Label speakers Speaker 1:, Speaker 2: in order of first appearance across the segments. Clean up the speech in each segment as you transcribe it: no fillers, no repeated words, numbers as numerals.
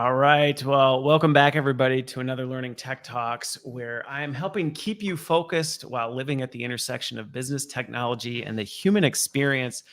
Speaker 1: All right. Well, welcome back, everybody, to another Learning Tech Talks, where I am helping keep you focused while living at the intersection of business, technology, and the human experience.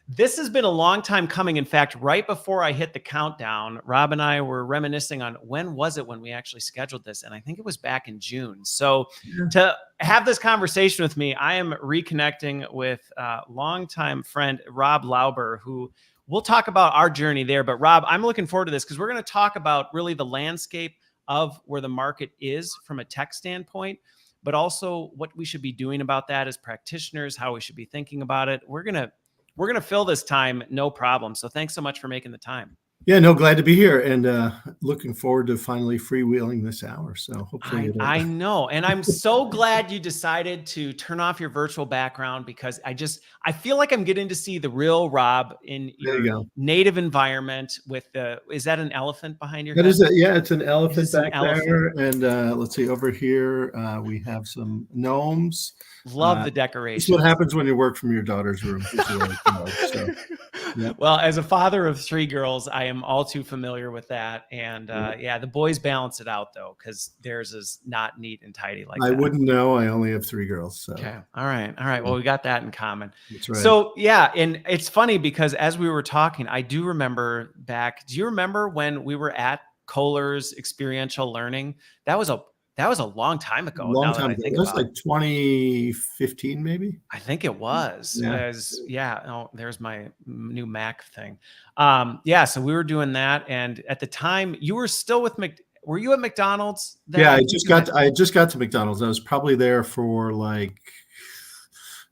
Speaker 1: This has been a long time coming. In fact, right before I hit the countdown, Rob and I were reminiscing on when was it when we actually scheduled this, and I think it was back in June. So to have this conversation with me, I am reconnecting with longtime friend Rob Lauber, who we'll talk about our journey there. But Rob, I'm looking forward to this because we're going to talk about really the landscape of where the market is from a tech standpoint, but also what we should be doing about that as practitioners, how we should be thinking about it. We're going to fill this time, no problem. So thanks so much for making the time.
Speaker 2: Yeah, no, glad to be here and looking forward to finally freewheeling this hour. So hopefully
Speaker 1: I know. And I'm so glad you decided to turn off your virtual background because I feel like I'm getting to see the real Rob in your native environment with is that an elephant behind your head?
Speaker 2: Yeah, it's an elephant back there. And let's see, over here, we have some gnomes.
Speaker 1: Love the decorations.
Speaker 2: This is what happens when you work from your daughter's room.
Speaker 1: Well, as a father of 3 girls, I am all too familiar with that. And the boys balance it out, though, because theirs is not neat and tidy like that.
Speaker 2: I wouldn't know. I only have 3 girls. So.
Speaker 1: Okay. All right. Well, we got that in common.
Speaker 2: That's right.
Speaker 1: So, yeah. And it's funny because as we were talking, I do remember back. Do you remember when we were at Kohler's experiential learning? That was a long time ago.
Speaker 2: Long time ago. It was like 2015, maybe.
Speaker 1: I think it was.
Speaker 2: Yeah.
Speaker 1: There's my new Mac thing. So we were doing that, and at the time, you were still with Were you at McDonald's?
Speaker 2: Yeah, I just got to McDonald's. I was probably there for it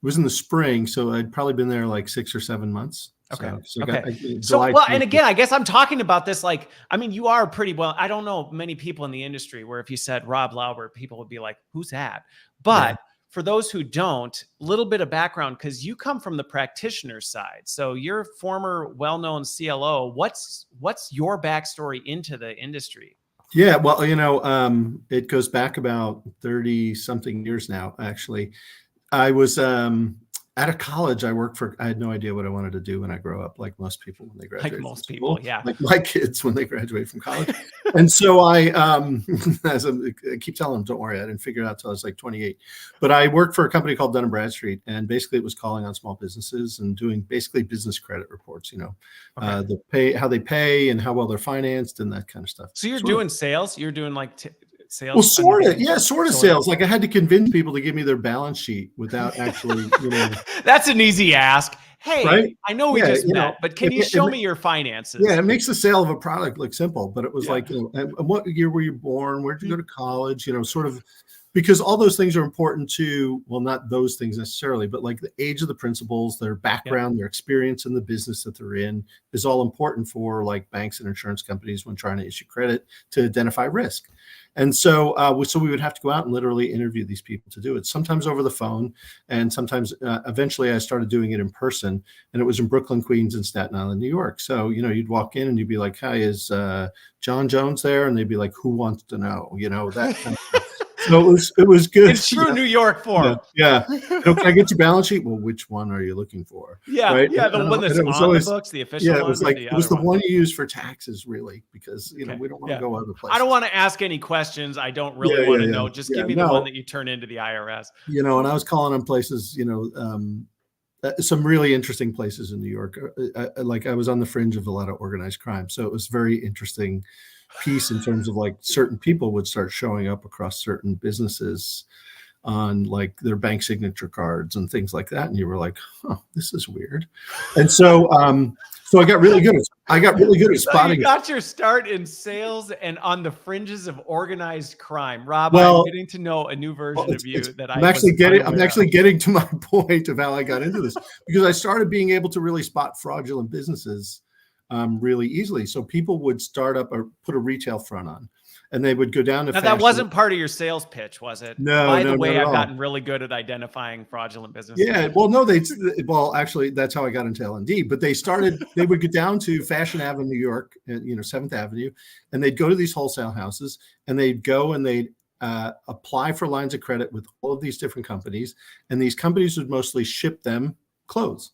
Speaker 2: was in the spring, so I'd probably been there like 6 or 7 months.
Speaker 1: Okay.
Speaker 2: And
Speaker 1: again, I guess I'm talking about this. You are pretty well. I don't know many people in the industry where if you said Rob Lauber, people would be like, "Who's that?" But for those who don't, a little bit of background because you come from the practitioner side. So you're former well-known CLO. What's your backstory into the industry?
Speaker 2: Yeah, well, it goes back about 30 something years now. Actually, I was out of college. I had no idea what I wanted to do when I grow up, like most people when they graduate.
Speaker 1: Like most people, yeah.
Speaker 2: Like my kids when they graduate from college. And so I keep telling them, don't worry, I didn't figure it out till I was like 28. But I worked for a company called Dun & Bradstreet, and basically it was calling on small businesses and doing basically business credit reports, how they pay and how well they're financed and that kind of stuff.
Speaker 1: So you're doing sales? You're doing sales?
Speaker 2: Well, sort of sales. Like I had to convince people to give me their balance sheet without actually,
Speaker 1: That's an easy ask. Hey,
Speaker 2: right?
Speaker 1: I know we just met, but can you show me your finances?
Speaker 2: Yeah, it makes the sale of a product look simple, but it was and what year were you born? Where'd you go to college? Sort of, because all those things are important to, well, not those things necessarily, but like the age of the principals, their background, their experience in the business that they're in is all important for like banks and insurance companies when trying to issue credit to identify risk. And so we would have to go out and literally interview these people to do it, sometimes over the phone. And sometimes eventually I started doing it in person, and it was in Brooklyn, Queens, and Staten Island, New York. So, you'd walk in and you'd be like, "Hi, is John Jones there?" And they'd be like, "Who wants to know?" That kind of stuff. So it was good.
Speaker 1: It's true New York form.
Speaker 2: Yeah. Can I get your balance sheet? Well, which one are you looking for?
Speaker 1: Yeah.
Speaker 2: Right?
Speaker 1: Yeah. The one that's on the books, the official one.
Speaker 2: Yeah, it was the one you use for taxes, really, because we don't want to go other places.
Speaker 1: I don't want to ask any questions. I don't really want to know. Just give me the one that you turn into the IRS.
Speaker 2: And I was calling on places, some really interesting places in New York. I was on the fringe of a lot of organized crime. So it was very interesting piece in terms of like certain people would start showing up across certain businesses on like their bank signature cards and things like that. And you were like, "Oh, this is weird." And so, I got really good at spotting.
Speaker 1: You got your start in sales and on the fringes of organized crime. Rob, I'm getting to know a new version of you that I'm actually
Speaker 2: getting to my point of how I got into this, because I started being able to really spot fraudulent businesses really easily. So people would start up or put a retail front on, and they would go down to.
Speaker 1: Now, that wasn't part of your sales pitch, was it?
Speaker 2: No.
Speaker 1: By the way, I've gotten really good at identifying fraudulent businesses.
Speaker 2: Yeah. Well, no, actually, that's how I got into L&D. But they would go down to Fashion Avenue, New York, 7th Avenue, and they'd go to these wholesale houses, and they'd go and they'd apply for lines of credit with all of these different companies, and these companies would mostly ship them clothes.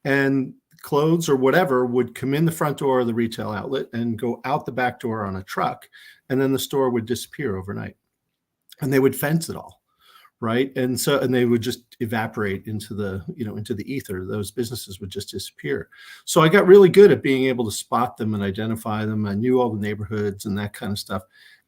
Speaker 2: And clothes or whatever would come in the front door of the retail outlet and go out the back door on a truck, and then the store would disappear overnight, and they would fence it all, right? And they would just evaporate into the into the ether. Those businesses would just disappear. So I got really good at being able to spot them and identify them. I knew all the neighborhoods and that kind of stuff.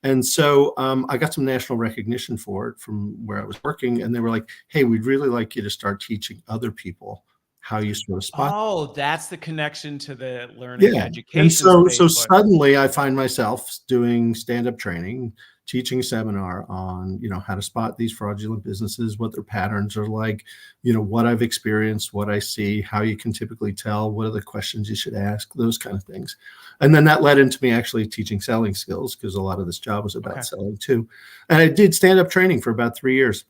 Speaker 2: And so I got some national recognition for it from where I was working, and they were like, "Hey, we'd really like you to start teaching other people how you sort of spot."
Speaker 1: Oh, that's the connection to the learning education.
Speaker 2: And so
Speaker 1: space,
Speaker 2: suddenly I find myself doing stand-up training, teaching a seminar on, how to spot these fraudulent businesses, what their patterns are like, what I've experienced, what I see, how you can typically tell, what are the questions you should ask, those kind of things. And then that led into me actually teaching selling skills, because a lot of this job was about selling too. And I did stand-up training for about 3 years.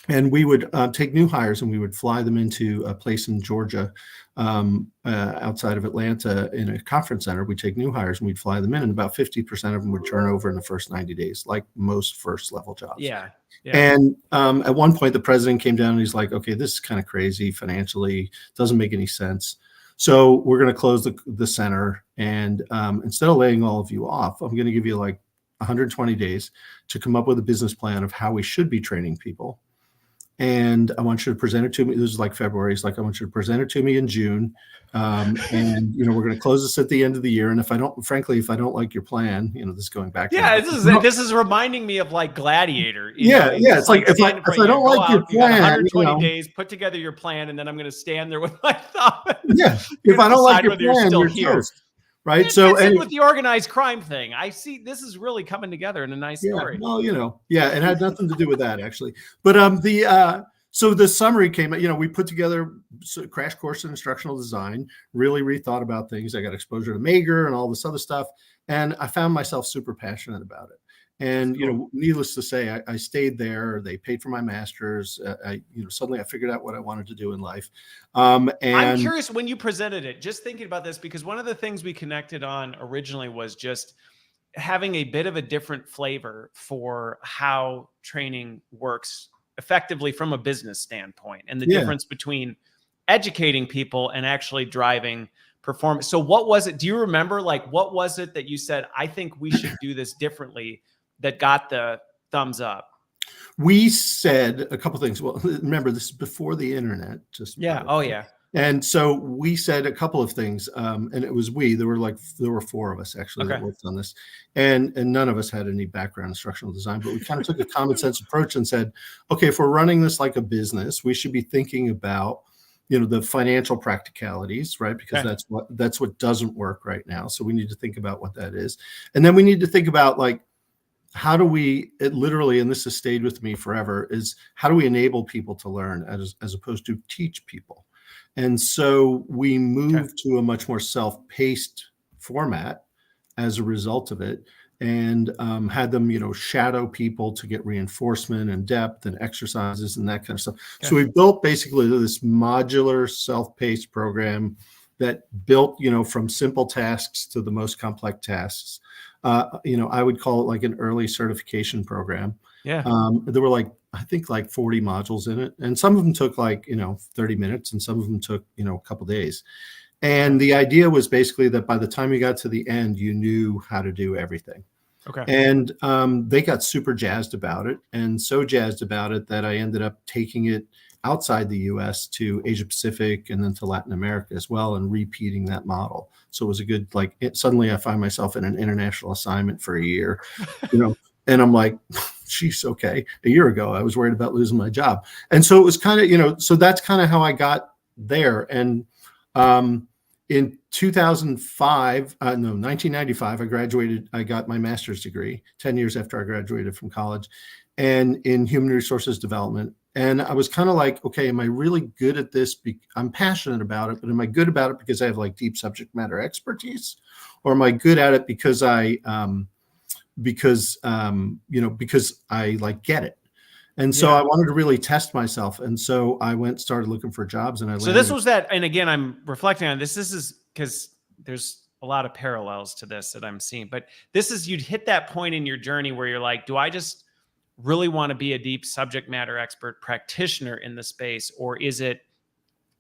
Speaker 2: And we would take new hires and we would fly them into a place in Georgia, outside of Atlanta, in a conference center. We'd take new hires and we'd fly them in, and about 50% of them would turn over in the first 90 days, like most first level jobs.
Speaker 1: Yeah.
Speaker 2: And at one point, the president came down and he's like, "Okay, this is kind of crazy financially, doesn't make any sense. So we're going to close the center. And instead of laying all of you off, I'm going to give you like 120 days to come up with a business plan of how we should be training people. And I want you to present it to me." This is like February. It's like, "I want you to present it to me in June. And, we're going to close this at the end of the year. And if I don't like your plan," this is going back.
Speaker 1: Yeah. This is reminding me of like Gladiator.
Speaker 2: It's like, if I don't like your plan,
Speaker 1: 120 days, put together your plan. And then I'm going to stand there with my thumb.
Speaker 2: If I don't like your plan, you're toast. Right. So
Speaker 1: with the organized crime thing, I see this is really coming together in a nice story.
Speaker 2: Well, it had nothing to do with that actually. But so the summary came, we put together a crash course in instructional design, really rethought about things. I got exposure to Mager and all this other stuff. And I found myself super passionate about it. And, needless to say, I stayed there. They paid for my master's. Suddenly I figured out what I wanted to do in life. And
Speaker 1: I'm curious when you presented it, just thinking about this, because one of the things we connected on originally was just having a bit of a different flavor for how training works effectively from a business standpoint, and the difference between educating people and actually driving performance. So what was it? Do you remember, like, what was it that you said, "I think we should do this differently," that got the thumbs up?
Speaker 2: We said a couple of things. Well, remember, this is before the internet. And so we said a couple of things, and it was there were 4 of us actually that worked on this, and none of us had any background in instructional design, but we kind of took a common sense approach and said, okay, if we're running this like a business, we should be thinking about the financial practicalities, right? Because that's what doesn't work right now. So we need to think about what that is, and then we need to think about, like, how do we, literally, and this has stayed with me forever, is how do we enable people to learn as opposed to teach people? And so we moved to a much more self-paced format as a result of it, and had them, shadow people to get reinforcement and depth and exercises and that kind of stuff. So we built basically this modular self-paced program that built, from simple tasks to the most complex tasks. I would call it like an early certification program. There were I think 40 modules in it. And some of them took 30 minutes, and some of them took, a couple days. And the idea was basically that by the time you got to the end, you knew how to do everything. And they got super jazzed about it, and so jazzed about it that I ended up taking it outside the US to Asia Pacific and then to Latin America as well, and repeating that model. So it was a good, suddenly I find myself in an international assignment for a year, and I'm like, geez, okay. A year ago, I was worried about losing my job. And so it was kind of, so that's kind of how I got there. And in 1995, I graduated. I got my master's degree 10 years after I graduated from college, and in human resources development. And I was kind of like, okay, am I really good at this? I'm passionate about it, but am I good about it because I have deep subject matter expertise, or am I good at it because I get it? And so I wanted to really test myself. And so I started looking for jobs, and
Speaker 1: So this was that. And again, I'm reflecting on this. This is because there's a lot of parallels to this that I'm seeing, but this is, you'd hit that point in your journey where you're like, do I just really want to be a deep subject matter expert practitioner in the space, or is it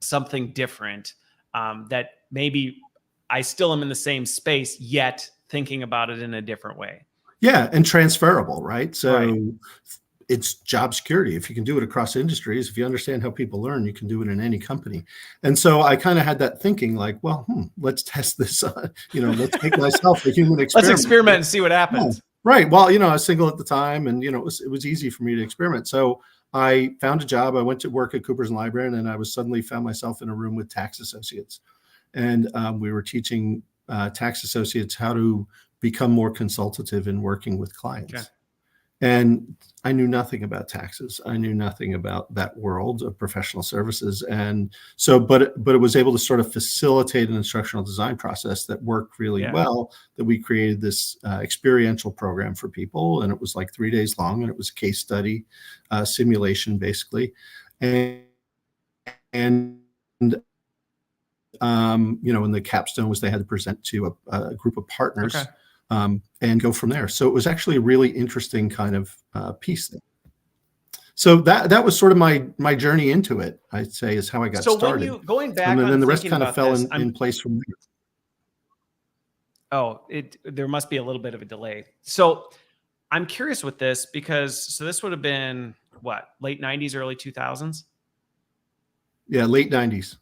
Speaker 1: something different? that maybe I still am in the same space, yet thinking about it in a different way.
Speaker 2: Yeah, and transferable, right? So
Speaker 1: Right.
Speaker 2: it's job security. If you can do it across industries, if you understand how people learn, you can do it in any company. And so I kind of had that thinking like, well, let's test this on, let's make myself a human experiment.
Speaker 1: Let's experiment and see what happens.
Speaker 2: Yeah, right. Well, I was single at the time, and it was easy for me to experiment. So I found a job. I went to work at Coopers and Lybrand, and I suddenly found myself in a room with tax associates. And we were teaching tax associates how to become more consultative in working with clients.
Speaker 1: Okay.
Speaker 2: And I knew nothing about taxes. I knew nothing about that world of professional services. And so, but it was able to sort of facilitate an instructional design process that worked really well, that we created this experiential program for people. And it was like 3 days long, and it was a case study simulation, basically. And the capstone was they had to present to a group of partners.
Speaker 1: Okay.
Speaker 2: And go from there. So it was actually a really interesting kind of piece there. So that was sort of my journey into it, I'd say, is how I got started.
Speaker 1: When going back,
Speaker 2: and then the rest kind of fell in place from there.
Speaker 1: Oh, there must be a little bit of a delay. So I'm curious with this because this would have been what, late 90s, early 2000s?
Speaker 2: Yeah, late 90s.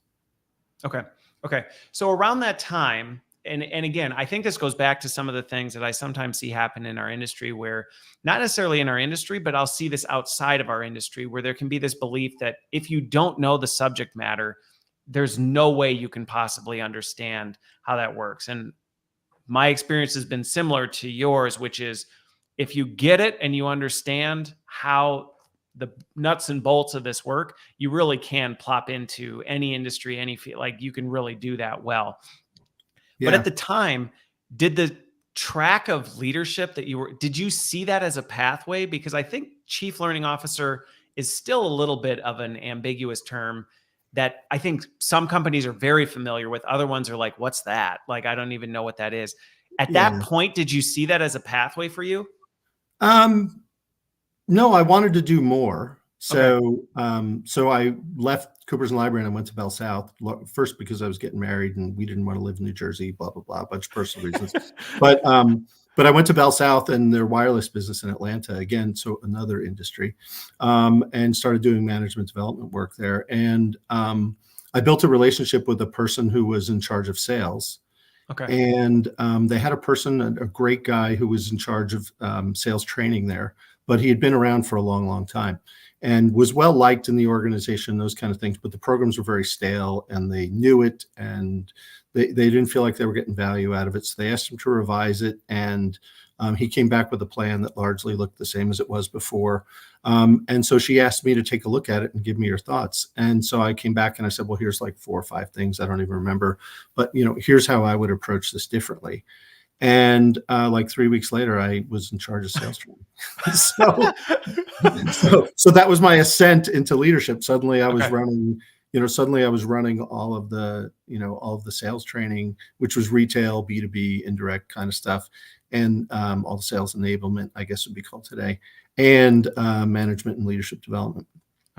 Speaker 1: Okay. So around that time, and again, I think this goes back to some of the things that I sometimes see happen in our industry, where not necessarily in our industry, but I'll see this outside of our industry, where there can be this belief that if you don't know the subject matter, there's no way you can possibly understand how that works. And my experience has been similar to yours, which is if you get it and you understand how the nuts and bolts of this work, you really can plop into any industry, any field. Like you can really do that well. Yeah. But at the time, did the track of leadership that did you see that as a pathway? Because I think chief learning officer is still a little bit of an ambiguous term that I think some companies are very familiar with. Other ones are like, what's that? Like, I don't even know what that is. At that point, did you see that as a pathway for you?
Speaker 2: No, I wanted to do more. So, so I left Coopers and Lybrand and went to Bell South, first because I was getting married and we didn't want to live in New Jersey, blah, blah, blah, a bunch of personal reasons. But I went to Bell South and their wireless business in Atlanta, again, so another industry, and started doing management development work there. And I built a relationship with a person who was in charge of sales. Okay. And they had a great guy who was in charge of sales training there, but he had been around for a long, long time and was well liked in the organization, those kind of things. But the programs were very stale and they knew it, and they didn't feel like they were getting value out of it. So they asked him to revise it. And he came back with a plan that largely looked the same as it was before. And so she asked me to take a look at it and give me your thoughts. And so I came back and I said, well, here's like 4 or 5 things. I don't even remember, but here's how I would approach this differently. And like 3 weeks later, I was in charge of sales training. so that was my ascent into leadership. Suddenly I was running, all of the sales training, which was retail, B2B, indirect kind of stuff. And all the sales enablement, I guess would be called today, and management and leadership development.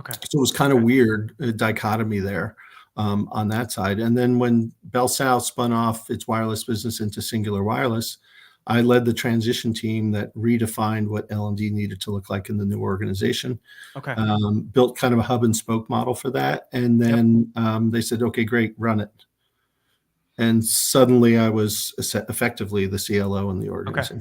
Speaker 2: Okay. So it was kind of weird, a dichotomy there. On that side. And then when Bell South spun off its wireless business into Singular Wireless, I led the transition team that redefined what L&D needed to look like in the new organization. Okay. Built kind of a hub and spoke model for that. And then they said, okay, great, run it. And suddenly I was effectively the CLO in the organization.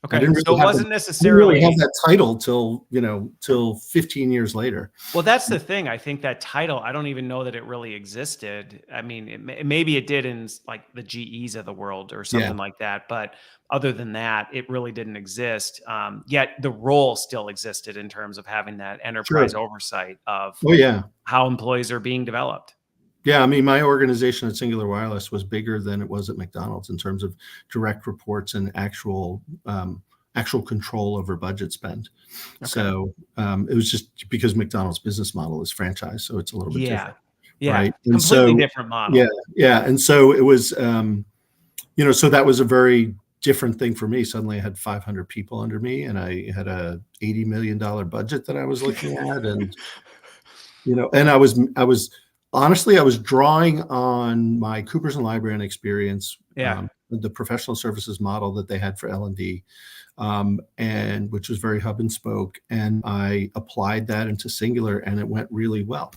Speaker 2: Okay.
Speaker 1: So it wasn't necessarily
Speaker 2: have that title till 15 years later.
Speaker 1: Well, that's the thing. I think that title, I don't even know that it really existed. I mean, maybe it did in like the GEs of the world or something like that. But other than that, it really didn't exist. Yet the role still existed in terms of having that enterprise oversight of how employees are being developed.
Speaker 2: Yeah, I mean, my organization at Singular Wireless was bigger than it was at McDonald's in terms of direct reports and actual control over budget spend. Okay. So it was just because McDonald's business model is franchise, so it's a little bit different.
Speaker 1: Yeah,
Speaker 2: right?
Speaker 1: And completely different model.
Speaker 2: Yeah, and so it was, so that was a very different thing for me. Suddenly, I had 500 people under me, and I had a $80 million budget that I was looking at, and and I was Honestly, I was drawing on my Coopers and Lybrand experience,
Speaker 1: Yeah.
Speaker 2: the professional services model that they had for L&D, and which was very hub and spoke. And I applied that into Singular, and it went really well.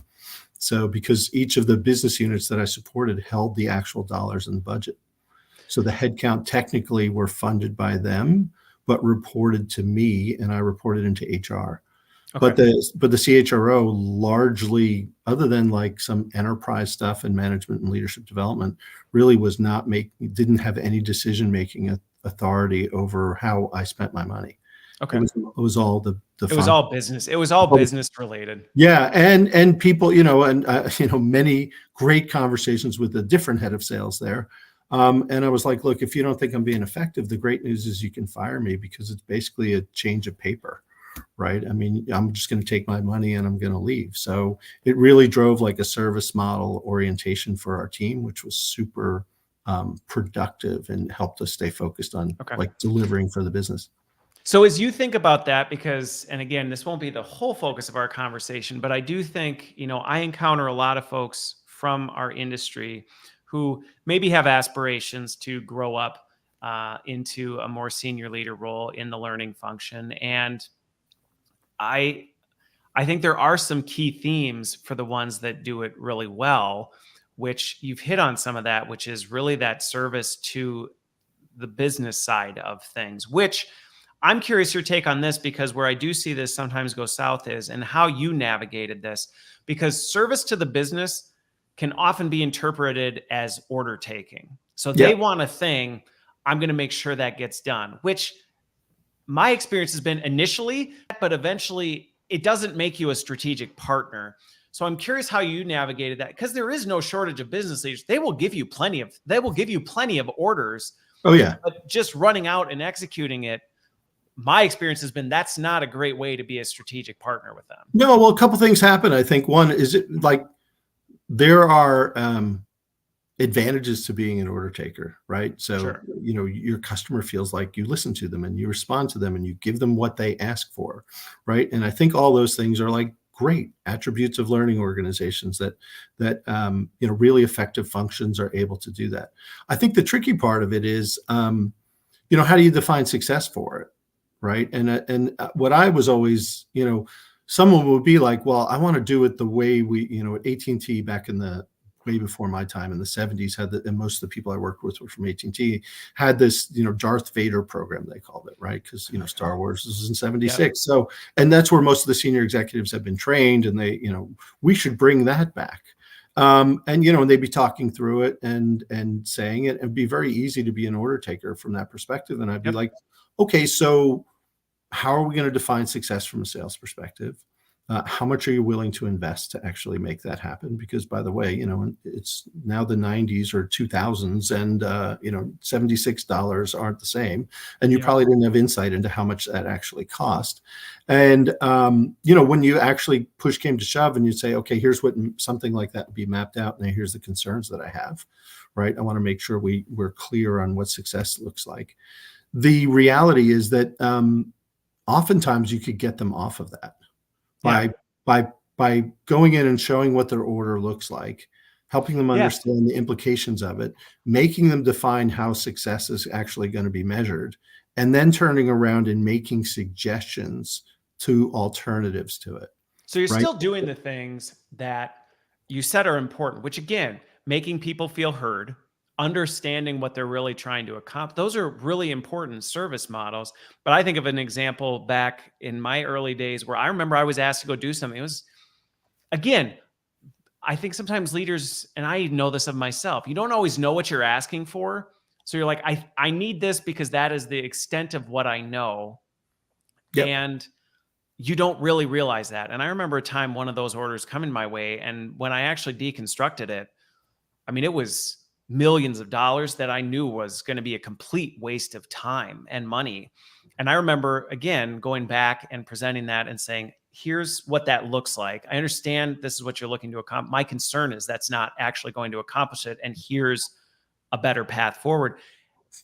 Speaker 2: So because each of the business units that I supported held the actual dollars in the budget. So the headcount technically were funded by them, but reported to me, and I reported into HR.
Speaker 1: Okay.
Speaker 2: But the CHRO largely, other than like some enterprise stuff and management and leadership development, really was not didn't have any decision making authority over how I spent my money.
Speaker 1: Okay.
Speaker 2: It was all the
Speaker 1: it was all business. It was all business related.
Speaker 2: Yeah, and people, and many great conversations with the different head of sales there. And I was like, look, if you don't think I'm being effective, the great news is you can fire me, because it's basically a change of paper. Right. I mean, I'm just going to take my money and I'm going to leave. So it really drove like a service model orientation for our team, which was super productive and helped us stay focused on like delivering for the business.
Speaker 1: So as you think about that, because, and again, this won't be the whole focus of our conversation, but I do think, I encounter a lot of folks from our industry who maybe have aspirations to grow up into a more senior leader role in the learning function. And I think there are some key themes for the ones that do it really well, which you've hit on some of that, which is really that service to the business side of things, which I'm curious your take on this, because where I do see this sometimes go south is, and how you navigated this, because service to the business can often be interpreted as order taking. So they want a thing, I'm going to make sure that gets done, which my experience has been initially, but eventually it doesn't make you a strategic partner. So I'm curious how you navigated that, because there is no shortage of business leaders. They will give you plenty of orders.
Speaker 2: Oh yeah.
Speaker 1: But just running out and executing it, my experience has been that's not a great way to be a strategic partner with them.
Speaker 2: No, well, a couple things happen. I think one is there are advantages to being an order taker, right? So, your customer feels like you listen to them and you respond to them and you give them what they ask for, right? And I think all those things are like great attributes of learning organizations that really effective functions are able to do that. I think the tricky part of it is, how do you define success for it, right? And what I was always, someone would be like, well, I want to do it the way we, at AT&T back in the way before my time in the 70s and most of the people I worked with were from AT&T, had this, Darth Vader program, they called it, right? Because, Star Wars was in 76. Yep. So, and that's where most of the senior executives have been trained, and they, we should bring that back. And they'd be talking through it and saying it, and it'd be very easy to be an order taker from that perspective. And I'd be like, okay, so how are we going to define success from a sales perspective? How much are you willing to invest to actually make that happen? Because, by the way, it's now the 90s or 2000s, and $76 aren't the same, and you probably didn't have insight into how much that actually cost. And when you actually push came to shove, and you say, okay, here's what something like that would be mapped out, and here's the concerns that I have, right? I want to make sure we're clear on what success looks like. The reality is that oftentimes you could get them off of that. By going in and showing what their order looks like, helping them understand the implications of it, making them define how success is actually going to be measured, and then turning around and making suggestions to alternatives to it.
Speaker 1: So you're still doing the things that you said are important, which again, making people feel heard, understanding what they're really trying to accomplish. Those are really important service models. But I think of an example back in my early days where I remember I was asked to go do something. It was, again, I think sometimes leaders, and I know this of myself, you don't always know what you're asking for. So you're like, I need this because that is the extent of what I know. Yep. And you don't really realize that. And I remember a time one of those orders coming my way, and when I actually deconstructed it, I mean, it was millions of dollars that I knew was going to be a complete waste of time and money. And I remember, again, going back and presenting that and saying, here's what that looks like. I understand this is what you're looking to accomplish. My concern is that's not actually going to accomplish it. And here's a better path forward.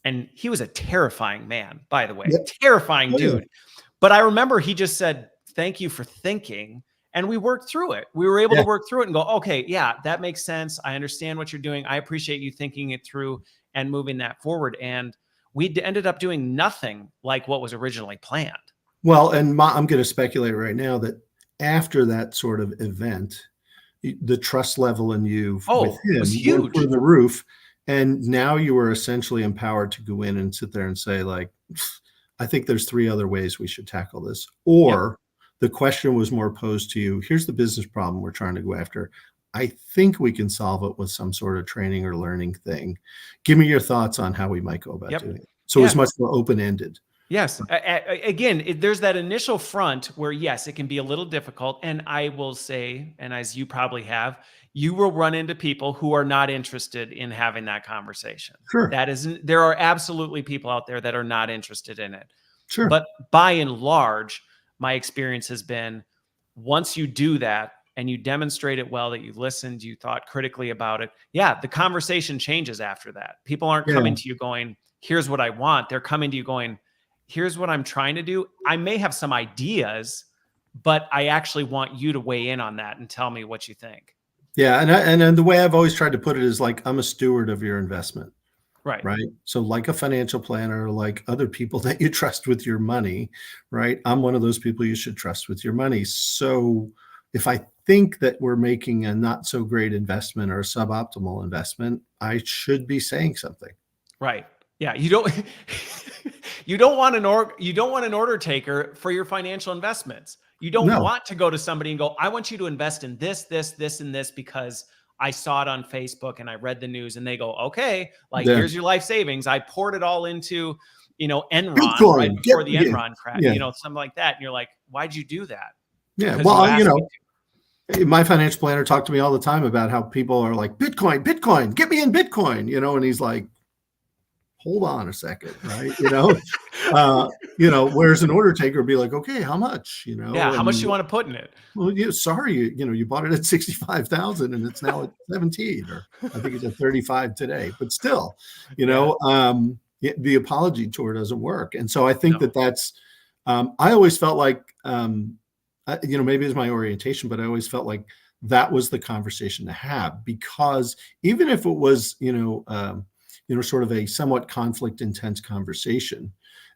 Speaker 1: And he was a terrifying man, by the way, terrifying dude. But I remember he just said, thank you for thinking. And we worked through it. We were able
Speaker 2: Yeah.
Speaker 1: to work through it and go, okay, yeah, that makes sense. I understand what you're doing. I appreciate you thinking it through and moving that forward. And we ended up doing nothing like what was originally planned.
Speaker 2: Well, and I'm going to speculate right now that after that sort of event, the trust level in you with
Speaker 1: Oh, it was
Speaker 2: him went
Speaker 1: huge.
Speaker 2: through the roof. And now you were essentially empowered to go in and sit there and say, like, I think there's 3 other ways we should tackle this. Or the question was more posed to you, here's the business problem we're trying to go after. I think we can solve it with some sort of training or learning thing. Give me your thoughts on how we might go about doing it. So it's much more open-ended.
Speaker 1: Yes. Again, there's that initial front where, yes, it can be a little difficult. And I will say, and as you probably have, you will run into people who are not interested in having that conversation.
Speaker 2: Sure.
Speaker 1: There are absolutely people out there that are not interested in it.
Speaker 2: Sure.
Speaker 1: But by and large, my experience has been, once you do that and you demonstrate it well, that you listened, you thought critically about it. Yeah. The conversation changes after that. People aren't coming to you going, here's what I want. They're coming to you going, here's what I'm trying to do. I may have some ideas, but I actually want you to weigh in on that and tell me what you think.
Speaker 2: Yeah. And the way I've always tried to put it is like, I'm a steward of your investment.
Speaker 1: Right.
Speaker 2: Right. So like a financial planner, like other people that you trust with your money, right? I'm one of those people you should trust with your money. So if I think that we're making a not so great investment or a suboptimal investment, I should be saying something.
Speaker 1: Right. Yeah. You don't want an order taker for your financial investments. You don't want to go to somebody and go, I want you to invest in this, this, this, and this because I saw it on Facebook and I read the news, and they go, okay, like here's your life savings. I poured it all into, Enron
Speaker 2: Bitcoin.
Speaker 1: Right before the Enron crash, something like that. And you're like, why'd you do that?
Speaker 2: Yeah. Well, my financial planner talked to me all the time about how people are like, Bitcoin, get me in Bitcoin, and he's like, hold on a second, right? Whereas an order taker would be like, okay, how much,
Speaker 1: how much do you want to put in it?
Speaker 2: Well, sorry, you bought it at 65,000 and it's now at 17, or I think it's at 35 today, but still, the apology tour doesn't work. And so I think that's, I always felt like, maybe it's my orientation, but I always felt like that was the conversation to have, because even if it was, sort of a somewhat conflict intense conversation,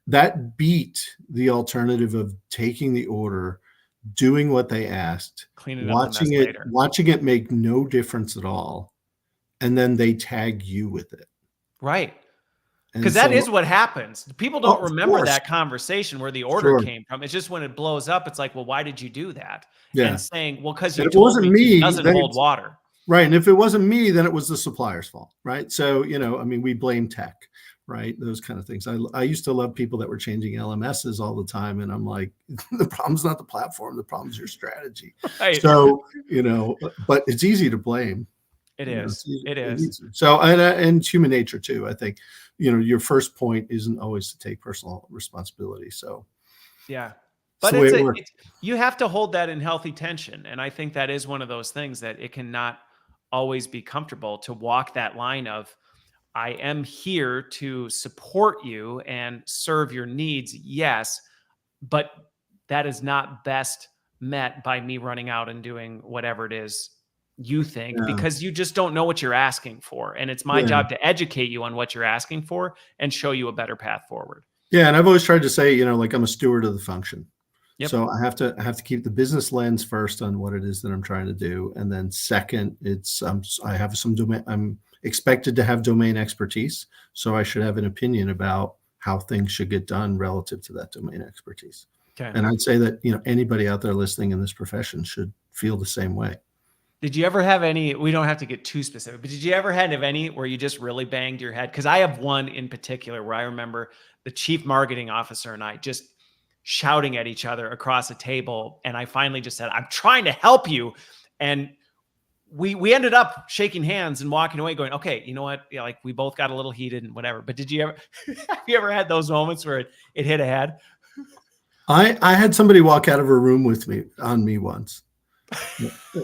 Speaker 2: that beat the alternative of taking the order, doing what they asked, watching it make no difference at all, and then they tag you with it.
Speaker 1: Right. Because that is what happens. People don't remember that conversation where the order came from. It's just when it blows up, it's like, well, why did you do that?
Speaker 2: Yeah.
Speaker 1: And saying, well, because you told me it doesn't hold water.
Speaker 2: Right. And if it wasn't me, then it was the supplier's fault. Right. So, we blame tech, right? Those kind of things. I used to love people that were changing LMSs all the time. And I'm like, the problem's not the platform. The problem's your strategy. Right. So, but it's easy to blame.
Speaker 1: It is. It is.
Speaker 2: So, and human nature too. I think, your first point isn't always to take personal responsibility. So,
Speaker 1: yeah. But you have to hold that in healthy tension. And I think that is one of those things that it cannot always be comfortable to walk that line of, I am here to support you and serve your needs. Yes. But that is not best met by me running out and doing whatever it is you think, because you just don't know what you're asking for. And it's my job to educate you on what you're asking for and show you a better path forward.
Speaker 2: Yeah. And I've always tried to say, like, I'm a steward of the function.
Speaker 1: Yep.
Speaker 2: So I have to keep the business lens first on what it is that I'm trying to do. And then second, it's, I have some domain, I'm expected to have domain expertise. So I should have an opinion about how things should get done relative to that domain expertise. Okay. And I'd say that, anybody out there listening in this profession should feel the same way.
Speaker 1: Did you ever have any, we don't have to get too specific, but did you ever have any where you just really banged your head? Because I have one in particular where I remember the chief marketing officer and I just shouting at each other across a table. And I finally just said, I'm trying to help you. And we ended up shaking hands and walking away going, okay, you know what? Yeah, like we both got a little heated and whatever. But did you ever, have you ever had those moments where it hit a head?
Speaker 2: I had somebody walk out of a room with me once,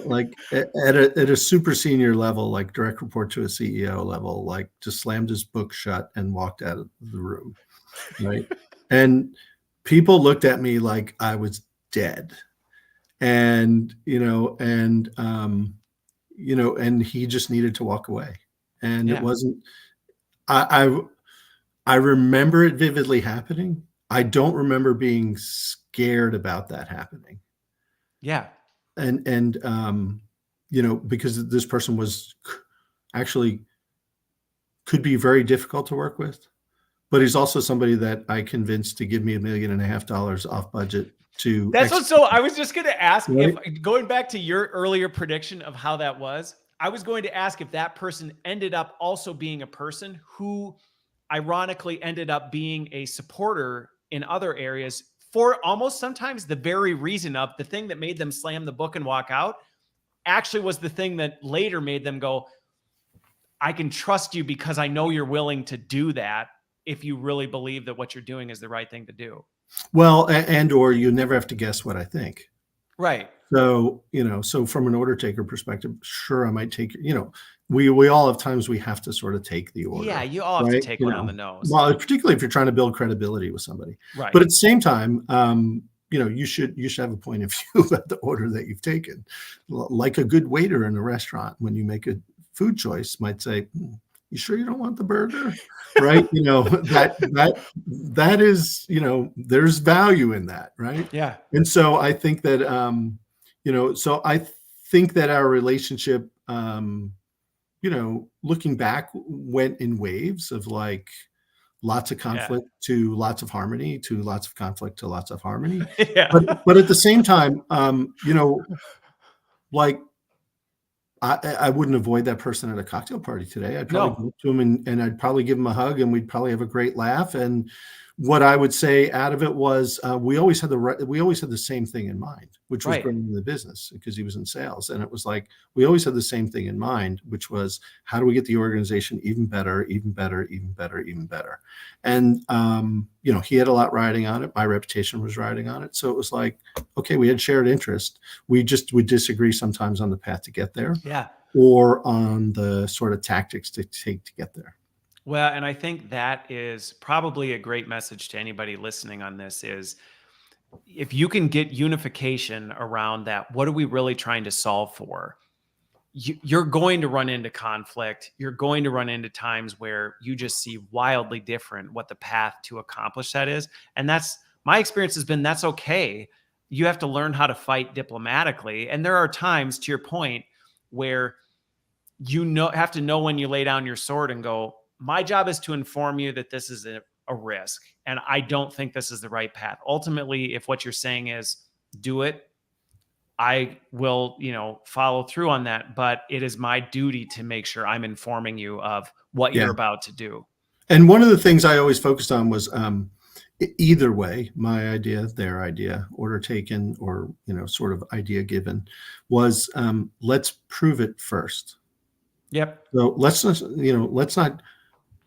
Speaker 2: like at a super senior level, like direct report to a CEO level, like just slammed his book shut and walked out of the room. Right. And people looked at me like I was dead. and and he just needed to walk away. And it
Speaker 1: Yeah.
Speaker 2: wasn't. I remember it vividly happening. I don't remember being scared about that happening.
Speaker 1: Yeah.
Speaker 2: And because this person was actually could be very difficult to work with, but he's also somebody that I convinced to give me $1.5 million off budget to
Speaker 1: That's what. So I was just going to ask,
Speaker 2: right?
Speaker 1: if going back to your earlier prediction of how that was, I was going to ask if that person ended up also being a person who ironically ended up being a supporter in other areas for almost sometimes the very reason of the thing that made them slam the book and walk out actually was the thing that later made them go, I can trust you because I know you're willing to do that if you really believe that what you're doing is the right thing to do.
Speaker 2: Well, or you never have to guess what I think.
Speaker 1: Right.
Speaker 2: So, so from an order taker perspective, sure, I might take, we all have times we have to sort of take the order.
Speaker 1: Yeah, you all have to
Speaker 2: right?
Speaker 1: take one on the nose.
Speaker 2: Well, particularly if you're trying to build credibility with somebody.
Speaker 1: Right.
Speaker 2: But at the same time, you should have a point of view about the order that you've taken. Like a good waiter in a restaurant, when you make a food choice, might say, you sure you don't want the burger? Right? that is, there's value in that, right?
Speaker 1: Yeah.
Speaker 2: And so I think that so I think that our relationship looking back, went in waves of like lots of conflict to lots of harmony, to lots of conflict to lots of harmony.
Speaker 1: Yeah.
Speaker 2: But at the same time, like I wouldn't avoid that person at a cocktail party today. I'd probably go up to him and I'd probably give him a hug, and we'd probably have a great laugh. And what I would say out of it was we always had the same thing in mind, which was growing the business, because he was in sales. And it was like we always had the same thing in mind, which was how do we get the organization even better, even better, even better, even better. And he had a lot riding on it. My reputation was riding on it. So it was like, okay, we had shared interest. We just would disagree sometimes on the path to get there, or on the sort of tactics to take to get there.
Speaker 1: Well, and I think that is probably a great message to anybody listening on this is, if you can get unification around that, what are we really trying to solve for? You're going to run into conflict. You're going to run into times where you just see wildly different what the path to accomplish that is. And that's my experience has been, that's okay. You have to learn how to fight diplomatically. And there are times, to your point, where have to know when you lay down your sword and go, my job is to inform you that this is a risk, and I don't think this is the right path. Ultimately, if what you're saying is do it, I will, follow through on that. But it is my duty to make sure I'm informing you of what you're about to do.
Speaker 2: And one of the things I always focused on was either way, my idea, their idea, order taken, or, sort of idea given, was let's prove it first.
Speaker 1: Yep.
Speaker 2: So let's not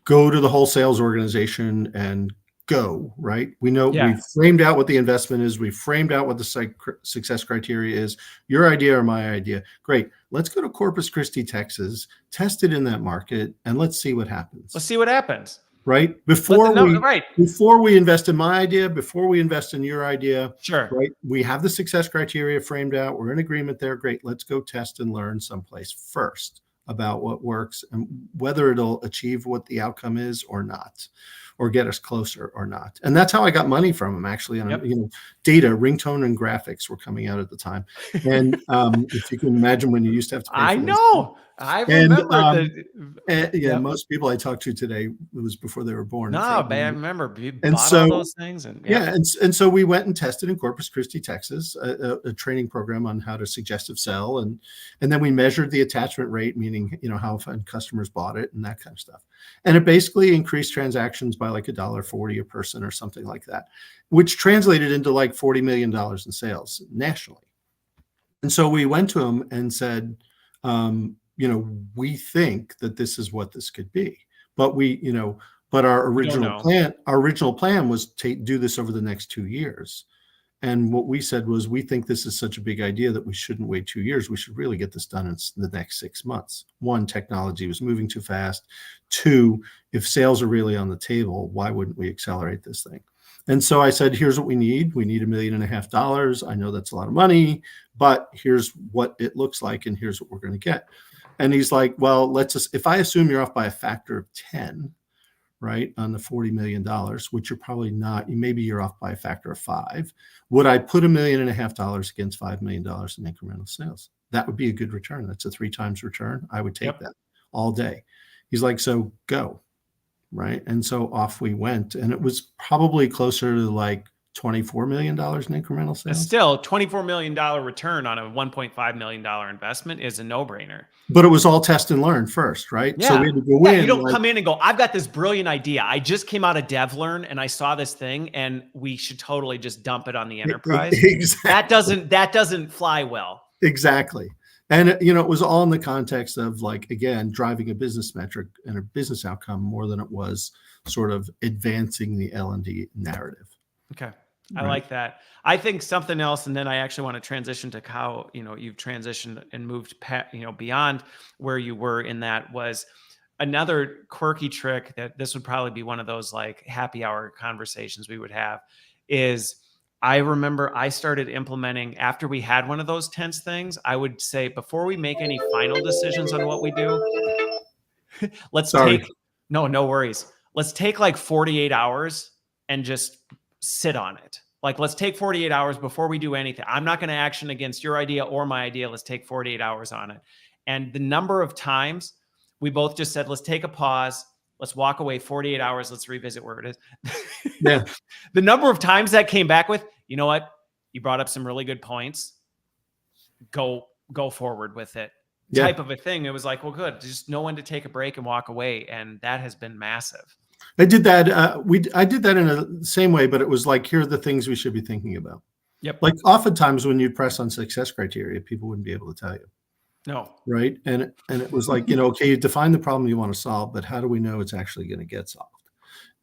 Speaker 2: go to the whole sales organization and go, right? We know we've framed out what the investment is. We've framed out what the success criteria is. Your idea or my idea. Great. Let's go to Corpus Christi, Texas, test it in that market, and let's see what happens.
Speaker 1: Let's see what happens.
Speaker 2: Right? Before we invest in my idea, before we invest in your idea, right? We have the success criteria framed out. We're in agreement there. Great. Let's go test and learn someplace first about what works and whether it'll achieve what the outcome is or not, or get us closer or not. And that's how I got money from him, actually. And data, ringtone, and graphics were coming out at the time. And if you can imagine when you used to have to pay for
Speaker 1: I know. I remember
Speaker 2: most people I talked to today, it was before they were born.
Speaker 1: No, I remember you bought all those things.
Speaker 2: And so we went and tested in Corpus Christi, Texas, a training program on how to suggestive sell. And then we measured the attachment rate, meaning, how often customers bought it and that kind of stuff. And it basically increased transactions by like $1.40 a person or something like that, which translated into like $40 million in sales nationally. And so we went to him and said, we think that this is what this could be, but our original plan was to do this over the next 2 years. And what we said was, we think this is such a big idea that we shouldn't wait 2 years. We should really get this done in the next 6 months. One, technology was moving too fast. Two, if sales are really on the table, why wouldn't we accelerate this thing? And so I said, here's what we need. We need $1.5 million. I know that's a lot of money, but here's what it looks like, and here's what we're going to get. And he's like, well, if I assume you're off by a factor of 10, right, on the $40 million, which you're probably not, maybe you're off by a factor of 5. Would I put $1.5 million against $5 million in incremental sales? That would be a good return. That's a 3 times return. I would take that all day. He's like, so go, right? And so off we went, and it was probably closer to like $24 million in incremental sales.
Speaker 1: Still, $24 million return on a $1.5 million investment is a no-brainer.
Speaker 2: But it was all test and learn first, right?
Speaker 1: Yeah.
Speaker 2: So we had to go in.
Speaker 1: You don't come in and go, I've got this brilliant idea. I just came out of DevLearn and I saw this thing, and we should totally just dump it on the enterprise.
Speaker 2: Exactly.
Speaker 1: That doesn't fly well.
Speaker 2: Exactly. And it was all in the context of, like, again, driving a business metric and a business outcome more than it was sort of advancing the L&D narrative.
Speaker 1: Okay. I like that. I think something else, and then I actually want to transition to how, you've transitioned and moved beyond where you were in that, was another quirky trick that this would probably be one of those like happy hour conversations we would have is, I remember I started implementing after we had one of those tense things. I would say, before we make any final decisions on what we do, no worries. Let's take like 48 hours and just sit on it. Like, let's take 48 hours before we do anything. I'm not going to action against your idea or my idea. Let's take 48 hours on it. And the number of times we both just said, let's take a pause. Let's walk away 48 hours. Let's revisit where it is.
Speaker 2: Yeah.
Speaker 1: The number of times that came back with, you know what? You brought up some really good points. Go forward with it. Type of a thing. It was like, well, good. Just know when to take a break and walk away. And that has been massive.
Speaker 2: I did that. I did that in the same way, but it was like, here are the things we should be thinking about.
Speaker 1: Yep.
Speaker 2: Like, oftentimes when you press on success criteria, people wouldn't be able to tell you.
Speaker 1: No.
Speaker 2: Right. And it was like, okay, you define the problem you want to solve, but how do we know it's actually going to get solved?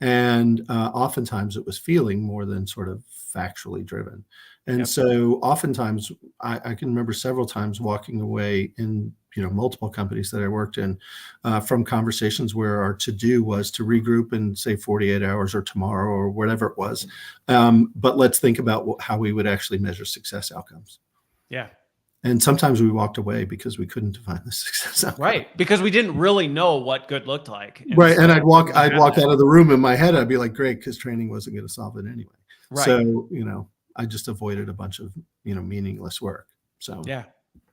Speaker 2: And oftentimes it was feeling more than sort of factually driven. And so oftentimes I can remember several times walking away in, multiple companies that I worked in from conversations where our to-do was to regroup in, say, 48 hours or tomorrow or whatever it was. But let's think about how we would actually measure success outcomes. Yeah. And sometimes we walked away because we couldn't define the success outcome.
Speaker 1: Right. Because we didn't really know what good looked like.
Speaker 2: Right. And I'd walk out of the room in my head. I'd be like, great, because training wasn't going to solve it anyway. Right. So, I just avoided a bunch of, meaningless work. So,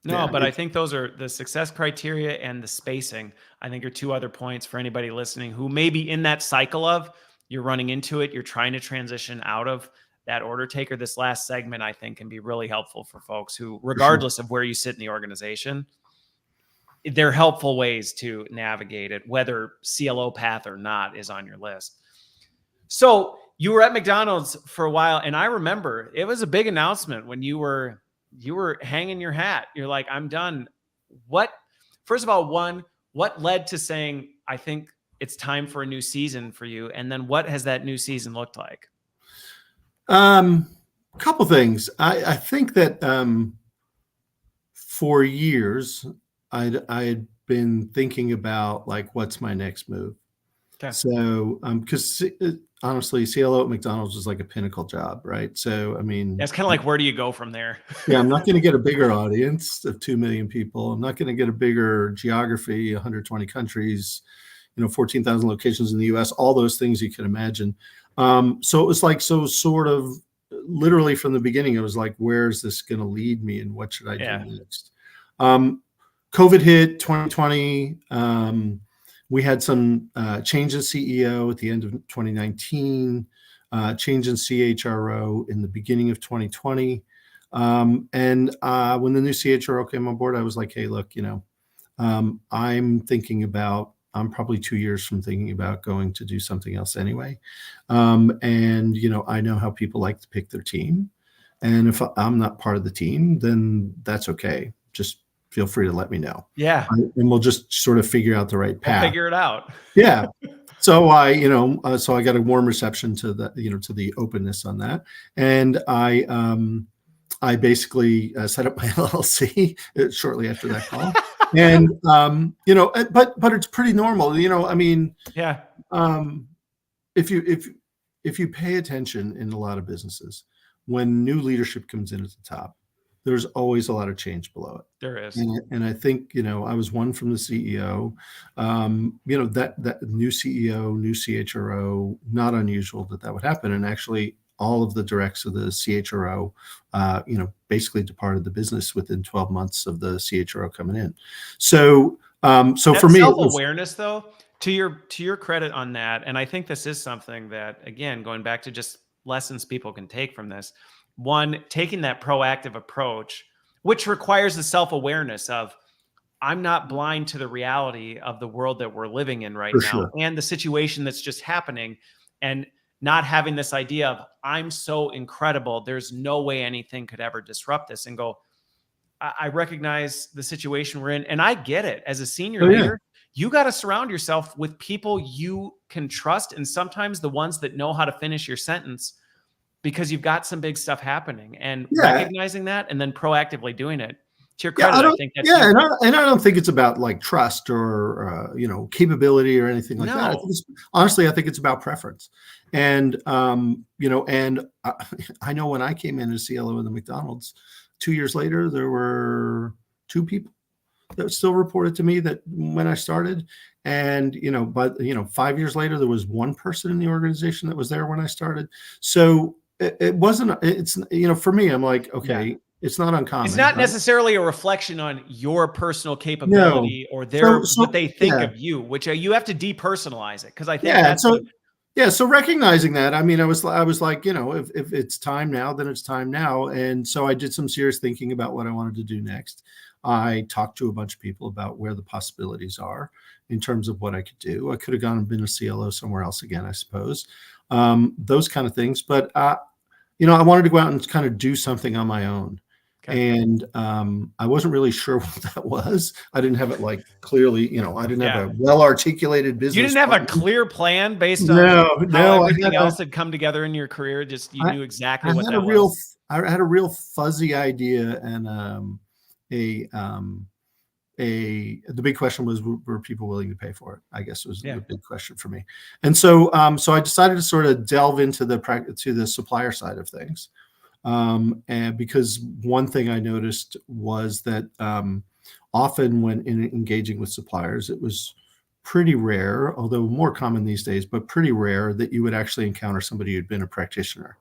Speaker 1: but I think those are the success criteria and the spacing, I think, are 2 other points for anybody listening who may be in that cycle of, you're running into it, you're trying to transition out of that order taker. This last segment, I think, can be really helpful for folks who, regardless of where you sit in the organization, they're helpful ways to navigate it, whether CLO path or not is on your list. So you were at McDonald's for a while, and I remember it was a big announcement when you were hanging your hat. You're like, I'm done. First of all, what led to saying, I think it's time for a new season for you? And then what has that new season looked like?
Speaker 2: Couple things. I think that for years I had been thinking about, like, what's my next move. Okay. So because honestly, CLO at McDonald's was like a pinnacle job, right? So I mean,
Speaker 1: that's kind of like, where do you go from there?
Speaker 2: I'm not going to get a bigger audience of 2 million people. I'm not going to get a bigger geography, 120 countries, 14,000 locations in the US, all those things you can imagine. So it was like, sort of literally from the beginning, it was like, where is this going to lead me and what should I do next? COVID hit 2020. We had some change in CEO at the end of 2019, change in CHRO in the beginning of 2020. And when the new CHRO came on board, I was like, hey, look, I'm probably 2 years from thinking about going to do something else anyway. And, I know how people like to pick their team. And if I'm not part of the team, then that's okay. Just feel free to let me know.
Speaker 1: Yeah.
Speaker 2: And we'll just sort of figure out the right path.
Speaker 1: We'll figure it out.
Speaker 2: Yeah. So I got a warm reception to the, to the openness on that. And I basically set up my LLC shortly after that call. And, but it's pretty normal, I mean, if if you pay attention in a lot of businesses, when new leadership comes in at the top, there's always a lot of change below it.
Speaker 1: There is.
Speaker 2: And I think, I was one from the CEO, that new CEO, new CHRO, not unusual that would happen. And actually all of the directs of the CHRO, basically departed the business within 12 months of the CHRO coming in. So
Speaker 1: that
Speaker 2: for me,
Speaker 1: self-awareness though, to your credit on that. And I think this is something that, again, going back to just lessons people can take from this. One, taking that proactive approach, which requires the self-awareness of, I'm not blind to the reality of the world that we're living in right now, and the situation that's just happening, and not having this idea of, I'm so incredible, there's no way anything could ever disrupt this, and go, I recognize the situation we're in, and I get it. As a senior leader, you got to surround yourself with people you can trust, and sometimes the ones that know how to finish your sentence, because you've got some big stuff happening, and recognizing that and then proactively doing it. To your credit, I think that's
Speaker 2: and I don't think it's about like trust or capability or anything like that. Honestly, I think it's about preference. And I know when I came in as CLO in the McDonald's, 2 years later, there were 2 people that still reported to me that when I started. And, but 5 years later, there was 1 person in the organization that was there when I started. So it wasn't, it's, for me, I'm like, okay, it's not uncommon.
Speaker 1: It's not necessarily a reflection on your personal capability or what they think of you, which you have to depersonalize it. Because I think that's
Speaker 2: so recognizing that, I mean, I was like, if it's time now, then it's time now. And so I did some serious thinking about what I wanted to do next. I talked to a bunch of people about where the possibilities are in terms of what I could do. I could have gone and been a CLO somewhere else again, I suppose, those kind of things. But, I wanted to go out and kind of do something on my own. Okay. And I wasn't really sure what that was. I didn't have it like clearly, I didn't have a well-articulated business.
Speaker 1: You didn't have a clear plan based on how everything else had come together in your career. Just you knew exactly what that was.
Speaker 2: I had a real fuzzy idea, and the big question was, were people willing to pay for it? I guess was the big question for me. And so I decided to sort of delve into the supplier side of things. And because one thing I noticed was that often when engaging with suppliers, it was pretty rare, although more common these days, but pretty rare that you would actually encounter somebody who'd been a practitioner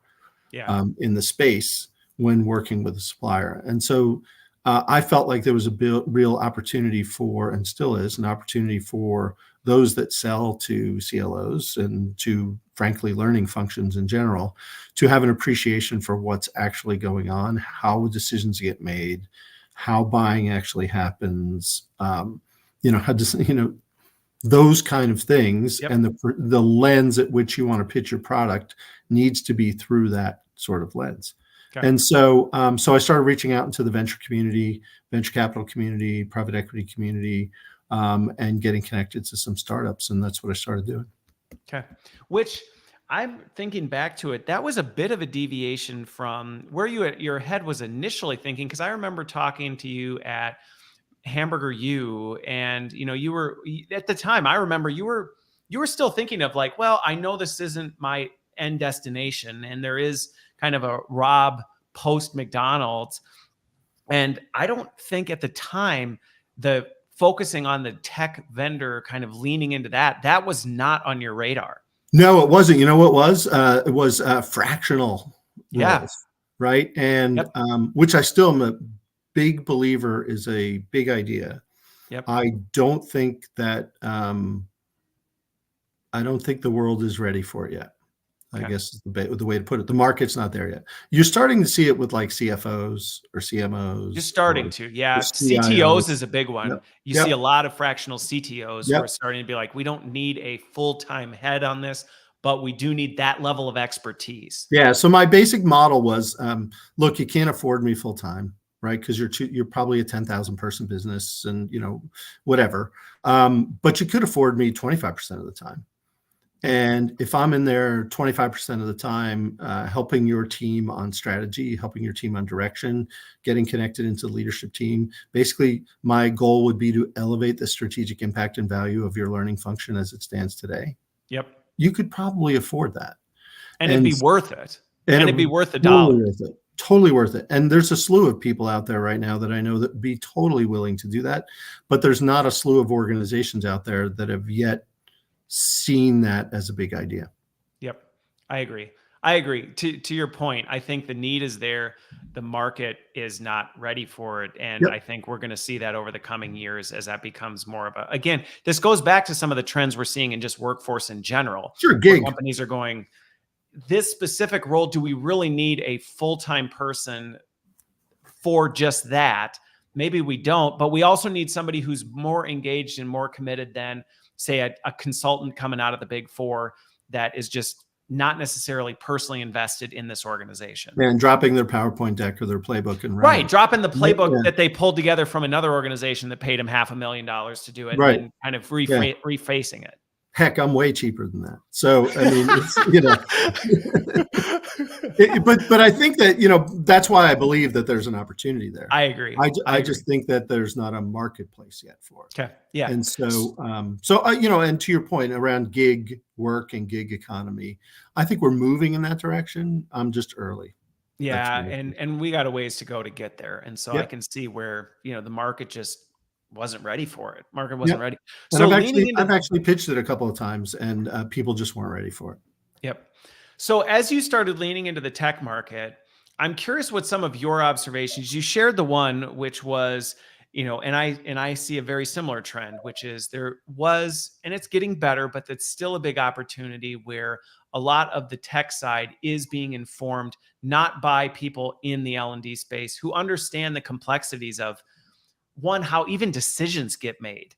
Speaker 2: in the space when working with a supplier. And so I felt like there was a real opportunity for, and still is an opportunity for, those that sell to CLOs and to, frankly, learning functions in general, to have an appreciation for what's actually going on, how decisions get made, how buying actually happens, those kind of things. And the lens at which you want to pitch your product needs to be through that sort of lens. Okay. And so I started reaching out into the venture community, venture capital community, private equity community, and getting connected to some startups. And that's what I started doing.
Speaker 1: Okay. Which, I'm thinking back to it, that was a bit of a deviation from where your head was initially thinking. Because I remember talking to you at Hamburger U, and you were, at the time, I remember you were still thinking of like, well, I know this isn't my end destination, and there is kind of a Rob post McDonald's. And I don't think at the time the focusing on the tech vendor, kind of leaning into that was not on your radar.
Speaker 2: No, it wasn't. You know what it was? It was fractional roles, right? And which I still am a big believer is a big idea. I don't think that the world is ready for it yet. I guess is the way to put it. The market's not there yet. You're starting to see it with like CFOs or CMOs.
Speaker 1: You're starting to, CTOs is a big one. You see a lot of fractional CTOs who are starting to be like, we don't need a full-time head on this, but we do need that level of expertise.
Speaker 2: Yeah. So my basic model was, look, you can't afford me full-time, right? Because you're probably a 10,000 person business, and whatever. But you could afford me 25% of the time. And if I'm in there 25% of the time, helping your team on strategy, helping your team on direction, getting connected into the leadership team, basically my goal would be to elevate the strategic impact and value of your learning function as it stands today.
Speaker 1: Yep.
Speaker 2: You could probably afford that.
Speaker 1: And it'd be worth it.
Speaker 2: And
Speaker 1: It'd be worth the
Speaker 2: totally
Speaker 1: dollar.
Speaker 2: worth it. Totally worth it. And there's a slew of people out there right now that I know that be totally willing to do that. But there's not a slew of organizations out there that have yet seen that as a big idea.
Speaker 1: Yep. I agree. I agree. To your point, I think the need is there. The market is not ready for it. And
Speaker 2: Yep.
Speaker 1: I think we're going to see that over the coming years as that becomes more of a, again, this goes back to some of the trends we're seeing in just workforce in general.
Speaker 2: Sure,
Speaker 1: Where
Speaker 2: gig.
Speaker 1: companies are going, this specific role, do we really need a full-time person for just that? Maybe we don't, but we also need somebody who's more engaged and more committed than, say, a consultant coming out of the Big Four that is just not necessarily personally invested in this organization.
Speaker 2: And dropping their PowerPoint deck or their playbook and
Speaker 1: right, dropping the playbook
Speaker 2: Yeah.
Speaker 1: that they pulled together from another organization that paid them $500,000 to do it,
Speaker 2: Right.
Speaker 1: and kind of refacing it.
Speaker 2: Heck, I'm way cheaper than that. So, I mean, it's, but I think that, that's why I believe that there's an opportunity there.
Speaker 1: I agree.
Speaker 2: I just think that there's not a marketplace yet for it.
Speaker 1: Okay. Yeah.
Speaker 2: And so, and to your point around gig work and gig economy, I think we're moving in that direction. I'm just early.
Speaker 1: Yeah. And we got a ways to go to get there. And so
Speaker 2: Yep.
Speaker 1: I can see where, the market just wasn't ready for it. Market wasn't ready.
Speaker 2: So
Speaker 1: So
Speaker 2: I've actually pitched it a couple of times and people just weren't ready for it.
Speaker 1: Yep. So as you started leaning into the tech market, I'm curious what some of your observations. You shared the one which was, and I see a very similar trend, which is there was, and it's getting better, but it's still a big opportunity where a lot of the tech side is being informed not by people in the L&D space who understand the complexities of, one, how even decisions get made.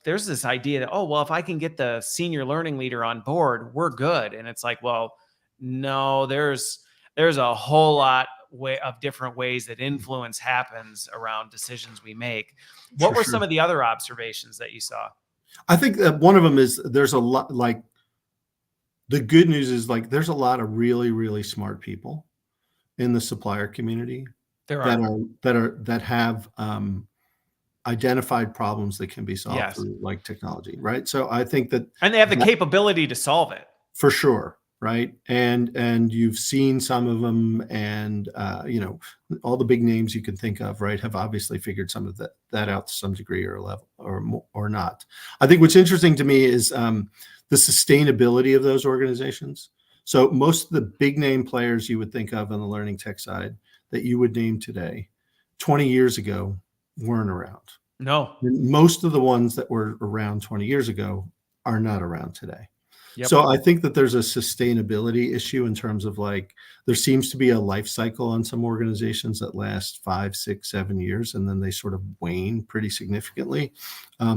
Speaker 1: There's this idea that, well, if I can get the senior learning leader on board, we're good. And it's like, well, no, there's a whole lot of different ways that influence happens around decisions we make. What were some of the other observations that you saw?
Speaker 2: I think that one of them is there's a lot, like, the good news is, like, there's a lot of really, really smart people in the supplier community that have identified problems that can be solved through, like, technology, right? So I think that,
Speaker 1: and they have the capability to solve it
Speaker 2: for sure, right? And you've seen some of them, and all the big names you can think of, right, have obviously figured some of that out to some degree or level or not. I think what's interesting to me is the sustainability of those organizations. So most of the big name players you would think of on the learning tech side that you would name today, 20 years ago, weren't around.
Speaker 1: No.
Speaker 2: Most of the ones that were around 20 years ago are not around today.
Speaker 1: Yep.
Speaker 2: So I think that there's a sustainability issue in terms of, like, there seems to be a life cycle on some organizations that last 5, 6, 7 years, and then they sort of wane pretty significantly,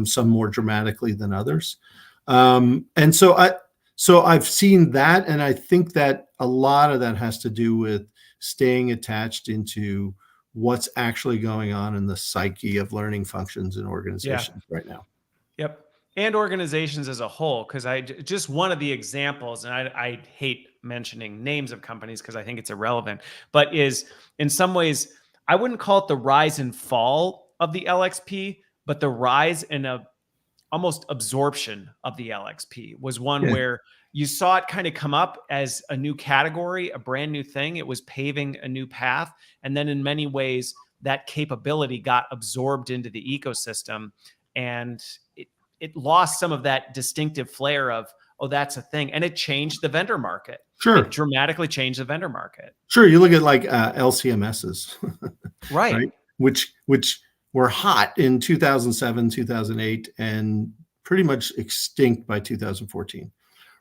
Speaker 2: some more dramatically than others. And so I've seen that, and I think that a lot of that has to do with staying attached into what's actually going on in the psyche of learning functions in organizations right now.
Speaker 1: Yep. And organizations as a whole, because just one of the examples, and I hate mentioning names of companies because I think it's irrelevant, but is in some ways, I wouldn't call it the rise and fall of the LXP, but the rise and almost absorption of the LXP was one where you saw it kind of come up as a new category, a brand new thing. It was paving a new path. And then in many ways, that capability got absorbed into the ecosystem, and it lost some of that distinctive flair of, that's a thing. And it changed the vendor market.
Speaker 2: Sure.
Speaker 1: It dramatically changed the vendor market.
Speaker 2: Sure. You look at, like, LCMSs,
Speaker 1: right?
Speaker 2: Which were hot in 2007, 2008, and pretty extinct extinct by 2014.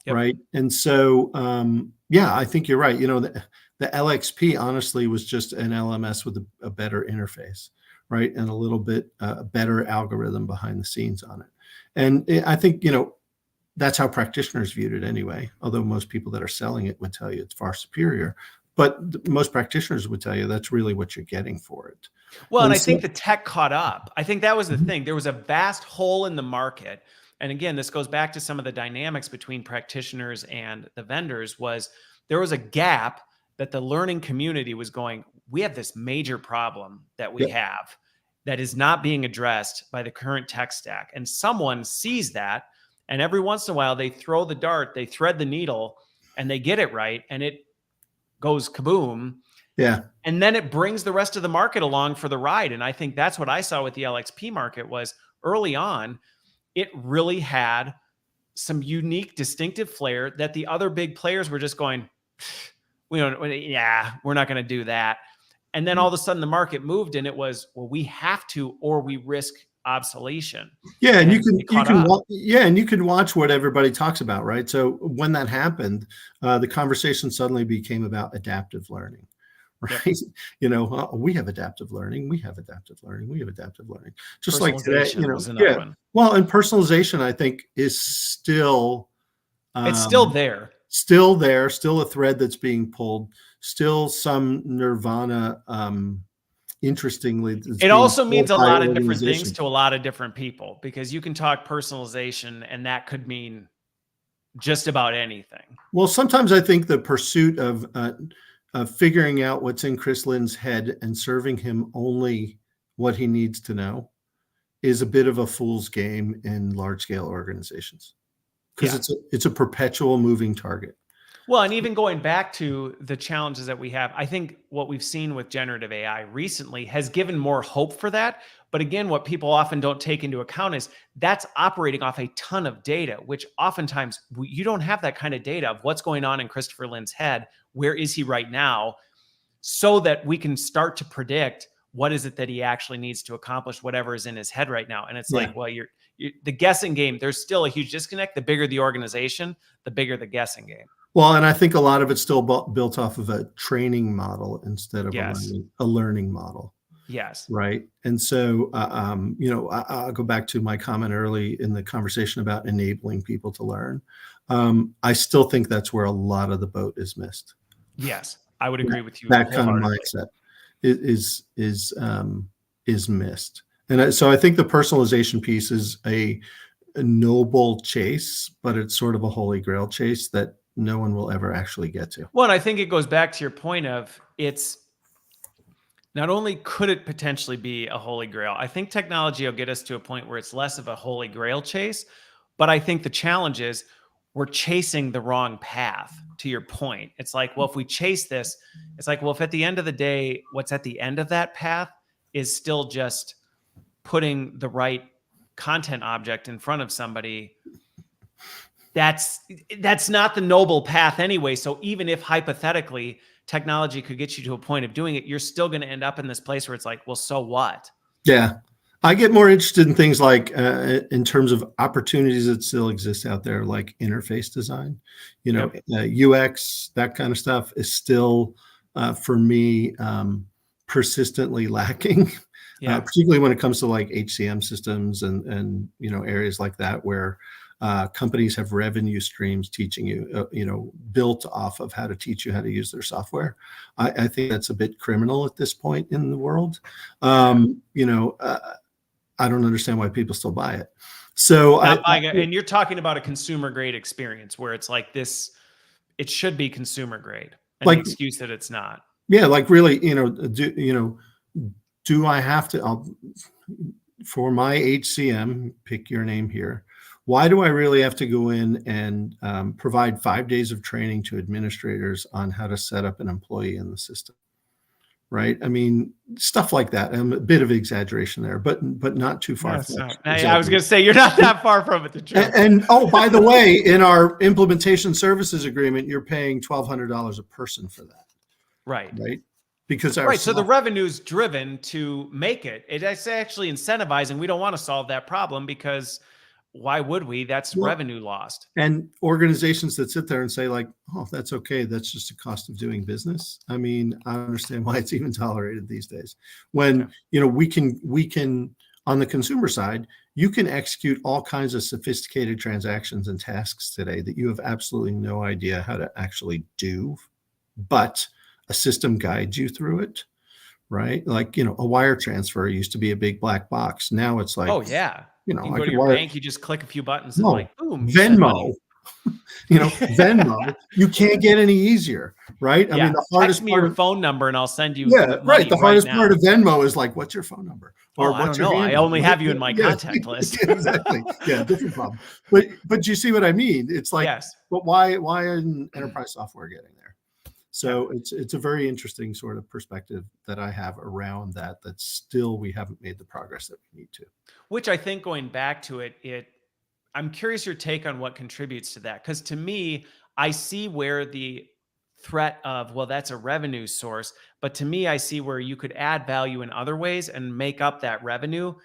Speaker 2: Yep. Right. And so, I think you're right. The LXP honestly was just an LMS with a better interface, right? And a little bit better algorithm behind the scenes on it. And I think, that's how practitioners viewed it anyway, although most people that are selling it would tell you it's far superior. But most practitioners would tell you that's really what you're getting for it.
Speaker 1: Well, and I think the tech caught up. I think that was the thing. There was a vast hole in the market. And again, this goes back to some of the dynamics between practitioners and the vendors. There was a gap that the learning community was going, we have this major problem that we have that is not being addressed by the current tech stack. And someone sees that, and every once in a while they throw the dart, they thread the needle, and they get it right and it goes kaboom.
Speaker 2: Yeah.
Speaker 1: And then it brings the rest of the market along for the ride. And I think that's what I saw with the LXP market was early on, it really had some unique, distinctive flair that the other big players were just going, we're not going to do that. And then all of a sudden the market moved and it was, well, we have to, or we risk obsolescence.
Speaker 2: Yeah. And you can watch what everybody talks about, right? So when that happened, the conversation suddenly became about adaptive learning. Right. Yep. We have adaptive learning. We have adaptive learning. We have adaptive learning. Just like today, one. Well, and personalization, I think, is still,
Speaker 1: it's still there,
Speaker 2: still a thread that's being pulled, still some nirvana. Interestingly,
Speaker 1: it also means a lot of different things to a lot of different people, because you can talk personalization and that could mean just about anything.
Speaker 2: Well, sometimes I think the pursuit of figuring out what's in Chris Lynn's head and serving him only what he needs to know is a bit of a fool's game in large-scale organizations, because it's a perpetual moving target.
Speaker 1: Well, and even going back to the challenges that we have, I think what we've seen with generative AI recently has given more hope for that. But again, what people often don't take into account is that's operating off a ton of data, which oftentimes you don't have that kind of data of what's going on in Christopher Lynn's head. Where is he right now? So that we can start to predict what is it that he actually needs to accomplish, whatever is in his head right now. And it's like, well, you're the guessing game. There's still a huge disconnect. The bigger the organization, the bigger the guessing game.
Speaker 2: Well, and I think a lot of it's still built off of a training model instead of a learning model.
Speaker 1: Yes.
Speaker 2: Right. And so, I'll go back to my comment early in the conversation about enabling people to learn. I still think that's where a lot of the boat is missed.
Speaker 1: Yes, I would agree with you.
Speaker 2: That kind of mindset is missed. And so I think the personalization piece is a noble chase, but it's sort of a holy grail chase that no one will ever actually get to.
Speaker 1: Well, and I think it goes back to your point of it's not only could it potentially be a holy grail, I think technology will get us to a point where it's less of a holy grail chase, but I think the challenge is we're chasing the wrong path. To your point, it's like, well, if we chase this, it's like, well, if at the end of the day, what's at the end of that path is still just putting the right content object in front of somebody, that's not the noble path anyway. So even if hypothetically technology could get you to a point of doing it, you're still going to end up in this place where it's like, well, so what?
Speaker 2: Yeah. I get more interested in things like in terms of opportunities that still exist out there, like interface design, UX, that kind of stuff is still, for me, persistently lacking, particularly when it comes to like HCM systems and areas like that where companies have revenue streams teaching you, built off of how to teach you how to use their software. I think that's a bit criminal at this point in the world. I don't understand why people still buy it. So
Speaker 1: and you're talking about a consumer grade experience where it's like this, it should be consumer grade. And like the excuse that it's not.
Speaker 2: Yeah. Like really, do I have to, for my HCM, pick your name here. Why do I really have to go in and provide 5 days of training to administrators on how to set up an employee in the system? Right. I mean, stuff like that. A bit of exaggeration there, but not too far.
Speaker 1: I was going to say, you're not that far from it.
Speaker 2: And oh, by the way, in our implementation services agreement, you're paying $1,200 a person for that.
Speaker 1: Right.
Speaker 2: Right. Because
Speaker 1: so the revenue's driven to make it. It's actually incentivizing. We don't want to solve that problem because why would we? That's revenue lost. And
Speaker 2: organizations that sit there and say like, oh, that's okay. That's just a cost of doing business. I mean, I don't understand why it's even tolerated these days. When, we can, on the consumer side, you can execute all kinds of sophisticated transactions and tasks today that you have absolutely no idea how to actually do, but a system guides you through it, right? Like, a wire transfer used to be a big black box. Now it's like,
Speaker 1: oh yeah. You go to your bank, you just click a few buttons and like, boom.
Speaker 2: Venmo. Venmo, you can't get any easier, right? I mean,
Speaker 1: Yeah.
Speaker 2: the
Speaker 1: Text
Speaker 2: hardest
Speaker 1: me
Speaker 2: part
Speaker 1: your
Speaker 2: of,
Speaker 1: phone number and I'll send you
Speaker 2: yeah, right.
Speaker 1: money
Speaker 2: The
Speaker 1: right
Speaker 2: hardest part
Speaker 1: now.
Speaker 2: of Venmo is like, what's your phone number
Speaker 1: Oh,
Speaker 2: or
Speaker 1: I
Speaker 2: what's
Speaker 1: don't
Speaker 2: your
Speaker 1: know. I
Speaker 2: handle?
Speaker 1: only
Speaker 2: Right?
Speaker 1: have you in my
Speaker 2: Yeah,
Speaker 1: contact list.
Speaker 2: exactly. Yeah, different problem. But you see what I mean? It's like,
Speaker 1: Yes.
Speaker 2: but why isn't enterprise software getting there?
Speaker 1: Yeah.
Speaker 2: So it's a very interesting sort of perspective that I have around that still we haven't made the progress that we need to.
Speaker 1: Which I think, going back to it, I'm curious your take on what contributes to that. Because to me, I see where the threat of, well, that's a revenue source. But to me, I see where you could add value in other ways and make up that revenue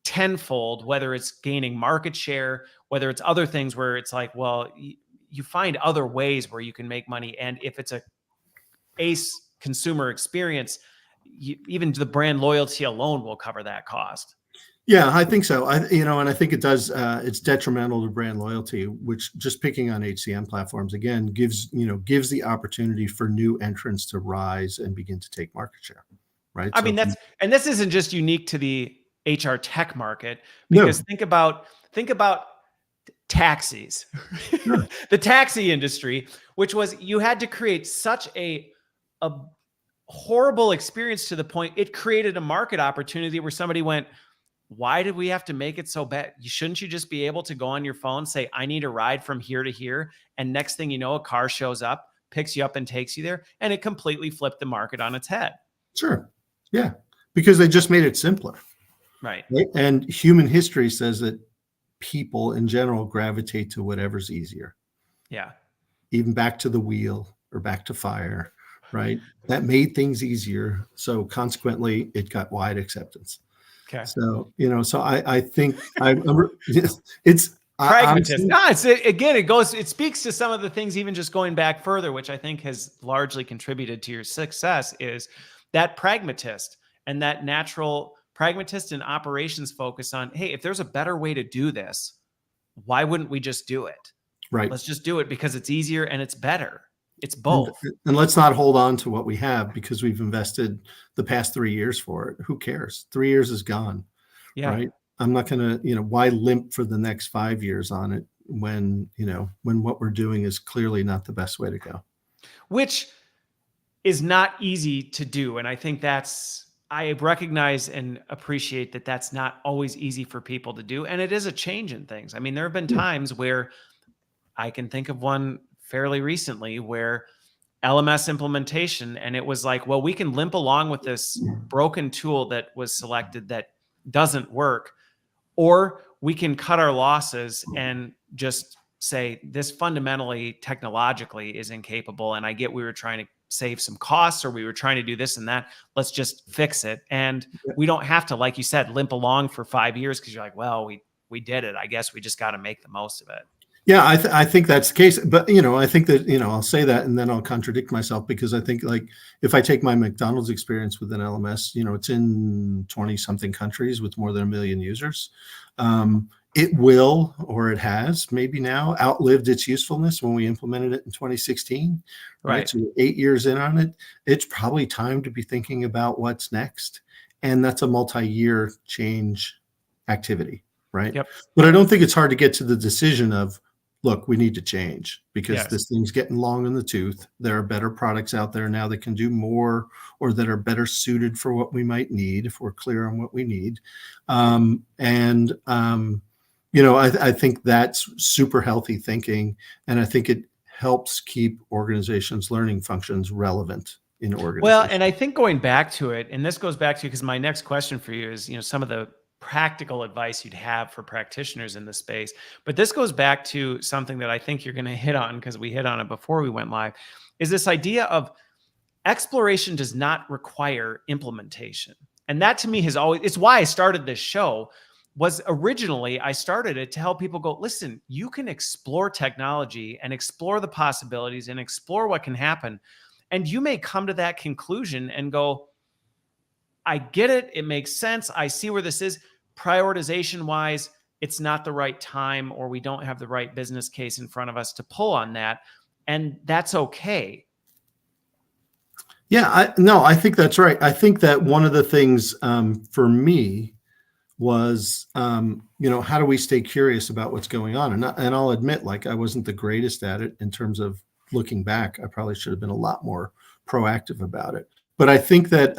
Speaker 1: tenfold, whether it's gaining market share, whether it's other things where it's like, well, you find other ways where you can make money. And if it's a ace consumer experience, even the brand loyalty alone will cover that cost.
Speaker 2: Yeah, I think so. And I think it does. It's detrimental to brand loyalty, which, just picking on HCM platforms again, gives the opportunity for new entrants to rise and begin to take market share. Right.
Speaker 1: I mean, and this isn't just unique to the HR tech market,
Speaker 2: No.
Speaker 1: because think about taxis,
Speaker 2: Sure.
Speaker 1: the taxi industry, which was, you had to create such a horrible experience to the point it created a market opportunity where somebody went, why did we have to make it so bad? Shouldn't you just be able to go on your phone, say, I need a ride from here to here, and next thing you know, a car shows up, picks you up and takes you there, and it completely flipped the market on its head.
Speaker 2: Sure. Yeah. Because they just made it simpler.
Speaker 1: Right.
Speaker 2: And human history says that people in general gravitate to whatever's easier.
Speaker 1: Yeah.
Speaker 2: Even back to the wheel or back to fire, right? That made things easier. So consequently, it got wide acceptance.
Speaker 1: Okay.
Speaker 2: So, so I think it's
Speaker 1: pragmatism. It speaks to some of the things, even just going back further, which I think has largely contributed to your success, is that pragmatist and that natural pragmatist and operations focus on, hey, if there's a better way to do this, why wouldn't we just do it?
Speaker 2: Right.
Speaker 1: Let's just do it because it's easier and it's better. It's both.
Speaker 2: And let's not hold on to what we have because we've invested the past 3 years for it. Who cares? 3 years is gone. Yeah. Right. I'm not going to, why limp for the next 5 years on it when what we're doing is clearly not the best way to go.
Speaker 1: Which is not easy to do. And I think I recognize and appreciate that that's not always easy for people to do. And it is a change in things. I mean, there have been times where I can think of one fairly recently where LMS implementation, and it was like, well, we can limp along with this broken tool that was selected that doesn't work, or we can cut our losses and just say this fundamentally technologically is incapable. And I get we were trying to save some costs, or we were trying to do this and that. Let's just fix it. And we don't have to, like you said, limp along for 5 years because you're like, well, we did it. I guess we just got to make the most of it.
Speaker 2: Yeah, I think that's the case. But, I think that, I'll say that and then I'll contradict myself, because I think, like, if I take my McDonald's experience with an LMS, it's in 20 something countries with more than 1 million users. It will, or it has maybe now outlived its usefulness when we implemented it in 2016. Right. So 8 years in on it, it's probably time to be thinking about what's next. And that's a multi-year change activity. Right.
Speaker 1: Yep.
Speaker 2: But I don't think it's hard to get to the decision of, look, we need to change because this thing's getting long in the tooth. There are better products out there now that can do more, or that are better suited for what we might need if we're clear on what we need. I think that's super healthy thinking. And I think it helps keep organizations' learning functions relevant in organizations.
Speaker 1: Well, and I think going back to it, and this goes back to, because my next question for you is, some of the practical advice you'd have for practitioners in this space. But this goes back to something that I think you're going to hit on, because we hit on it before we went live, is this idea of exploration does not require implementation. And that to me has always, it's why I started this show. Was originally, I started it to help people go, listen, you can explore technology and explore the possibilities and explore what can happen. And you may come to that conclusion and go, I get it. It makes sense. I see where this is. Prioritization wise, it's not the right time, or we don't have the right business case in front of us to pull on that. And that's okay.
Speaker 2: Yeah, I think that's right. I think that one of the things for me was, how do we stay curious about what's going on? And I'll admit, like, I wasn't the greatest at it in terms of looking back. I probably should have been a lot more proactive about it. But I think that,